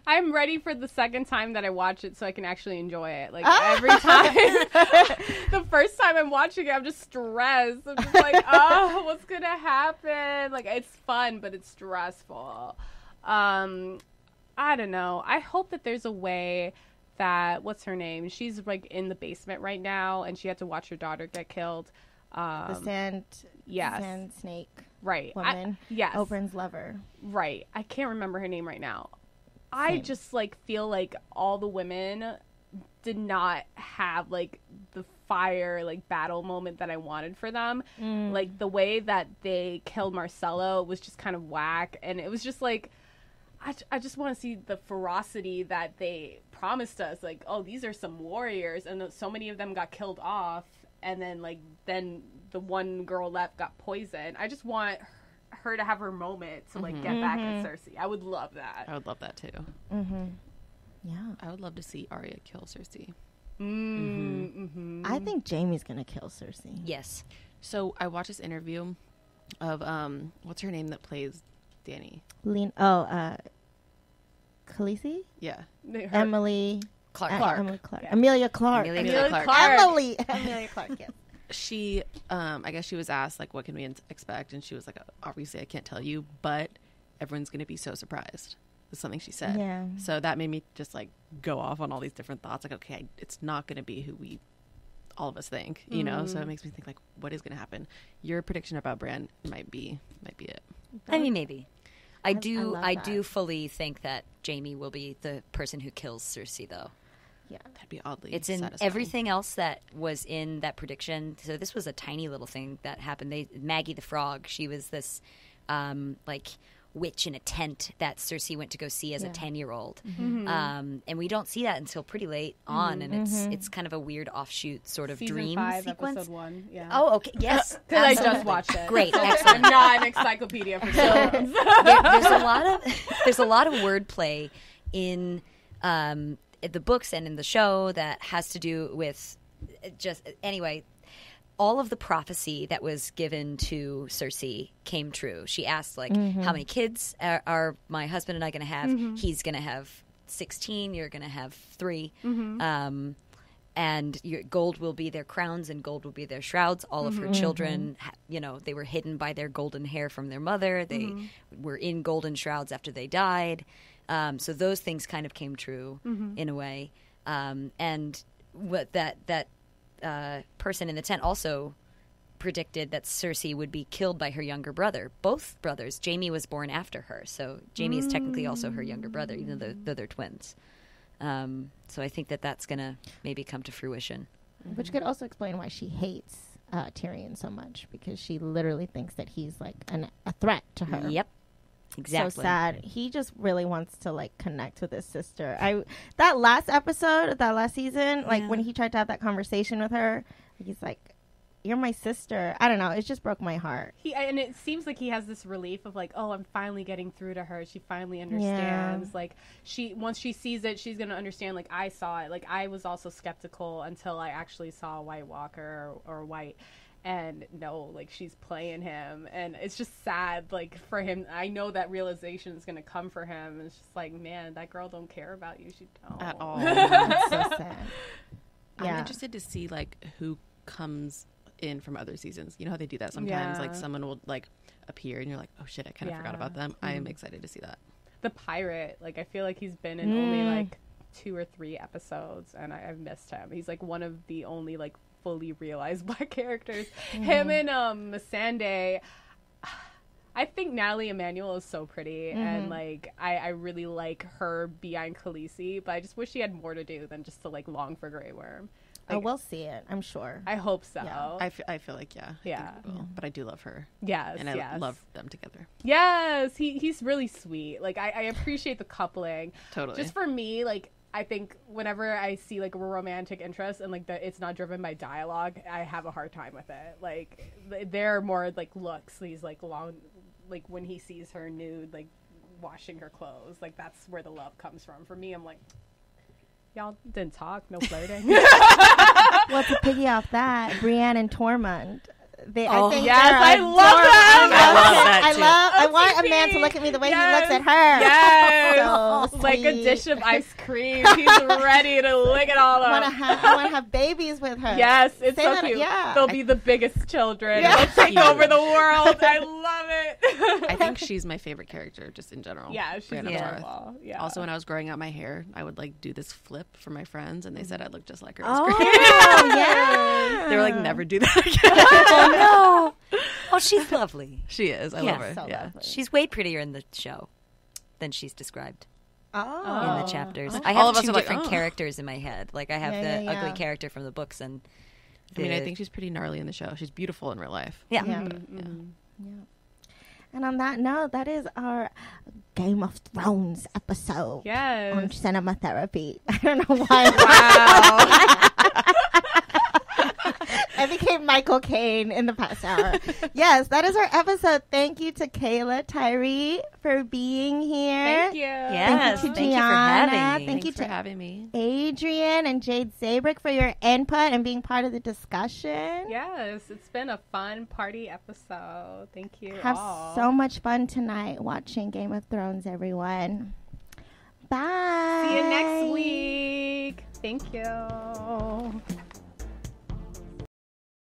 I'm ready for the second time that I watch it so I can actually enjoy it. Like, every time. The first time I'm watching it, I'm just stressed. I'm just like, oh, what's going to happen? Like, it's fun, but it's stressful. I don't know. I hope that there's a way that, what's her name? She's, like, in the basement right now, and she had to watch her daughter get killed. The sand snake Right. woman. Yes. Oberyn's lover. Right. I can't remember her name right now. I just like feel like all the women did not have like the fire like battle moment that I wanted for them. Like the way that they killed Marcelo was just kind of whack, and it was just like I just want to see the ferocity that they promised us. Like, oh, these are some warriors, and so many of them got killed off, and then the one girl left got poisoned. I just want her to have her moment to like get back at Cersei. I would love that. I would love that too. Yeah. I would love to see Arya kill Cersei. I think Jamie's going to kill Cersei. Yes. So I watched this interview of what's her name that plays Dany? Khaleesi? Yeah. Emily Clark. Emily Clark. Amelia Clark. Amelia Clark. Emily Clark, yes. She I guess she was asked like what can we expect, and she was like, obviously I can't tell you, but everyone's gonna be so surprised. Is something she said. Yeah. So that made me just like go off on all these different thoughts, like, okay, it's not gonna be who we all of us think, you know. So it makes me think like, what is gonna happen? Your prediction about Bran might be it. I mean, maybe. I love that. do fully think that Jamie will be the person who kills Cersei, though. Yeah. That'd be oddly It's in satisfying. everything else that was in that prediction. So this was a tiny little thing that happened. Maggie the Frog, she was this like witch in a tent that Cersei went to go see as a 10-year-old. Mm-hmm. And we don't see that until pretty late on, and it's kind of a weird offshoot sort of Season dream 5, sequence. Episode 1. Yeah. Oh, okay, yes, Because I absolutely. just watched it. Great, I'm excellent. not an encyclopedia for Thrones. There's a lot of wordplay in the books and in the show that has to do with anyway. All of the prophecy that was given to Cersei came true. She asked, like, how many kids are my husband and I going to have? He's going to have 16. You're going to have 3. And gold will be their crowns and gold will be their shrouds. All of her children, they were hidden by their golden hair from their mother. They were in golden shrouds after they died. So those things kind of came true in a way. And what that person in the tent also predicted that Cersei would be killed by her younger brother. Both brothers. Jaime was born after her, so Jaime is technically also her younger brother, even though they're twins. So I think that's going to maybe come to fruition. Which could also explain why she hates Tyrion so much, because she literally thinks that he's like a threat to her. Yep. Exactly. So sad. He just really wants to like connect with his sister. That last episode, that last season, like when he tried to have that conversation with her, he's like, "You're my sister." I don't know. It just broke my heart. And it seems like he has this relief of like, oh, I'm finally getting through to her. She finally understands. Yeah. Like once she sees it, she's gonna understand. Like I saw it. Like I was also skeptical until I actually saw White Walker or White. And no, like she's playing him, and it's just sad, like for him. I know that realization is gonna come for him. And it's just like, man, that girl don't care about you. She don't At all. It's so sad. I'm interested to see like who comes in from other seasons. You know how they do that sometimes? Yeah. Like someone will like appear and you're like, oh shit, I kind of forgot about them. I am excited to see that. The pirate, like I feel like he's been in only like 2 or 3 episodes, and I've missed him. He's like one of the only like fully realized Black characters. Him and Missandei. I think Natalie Emmanuel is so pretty, and like I really like her behind Khaleesi, but I just wish she had more to do than just to like long for Grey Worm. Like, we'll see it. I'm sure. I hope so. Yeah. I feel like I think we will. But I do love her. Yes, and I love them together. Yes, he's really sweet. Like I appreciate the coupling. Totally. Just for me, like I think whenever I see like a romantic interest and like it's not driven by dialogue, I have a hard time with it. Like they're more like looks. He's like long, like when he sees her nude, like washing her clothes, like that's where the love comes from. For me, I'm like, y'all didn't talk, no flirting. Well, to piggy off that, Brienne and Tormund. I think yes, they're I love them. I love that too. I want a man to look at me the way he looks at her. Yes. So Like a sweet. dish of ice cream. He's ready to lick it all I up. want to have babies with her. Yes, it's Say so that- cute. yeah. They'll be the biggest children. Yeah. They'll take over the world. I love it. I think she's my favorite character just in general. Yeah, she's Brienne of Tarth. adorable. Yeah. Also, when I was growing out my hair, I would like do this flip for my friends, and they said I looked just like her. Oh, It was great. yeah. They were like, never do that again. Oh no! Oh, she's lovely. She is. I Yeah. love her. So yeah. lovely. She's way prettier in the show than she's described Oh. in the chapters. Oh. I All have of us two are like, different oh. characters in my head. Like I have Yeah, the yeah, ugly yeah. character from the books, and I mean, I think she's pretty gnarly in the show. She's beautiful in real life. yeah. Yeah. Yeah. And on that note, that is our Game of Thrones episode on Yes. cinema therapy. I don't know why. Wow. I became Michael Caine in the past hour. Yes, that is our episode. Thank you to Kayla Tyree for being here. Thank you. Yes, Thank you to thank you for Gianna. having me. Thank you Thanks for to having me. Adrian and Jade Zabrick for your input and being part of the discussion. Yes, it's been a fun party episode. Thank you Have all. so much fun tonight watching Game of Thrones, everyone. Bye. See you next week. Thank you.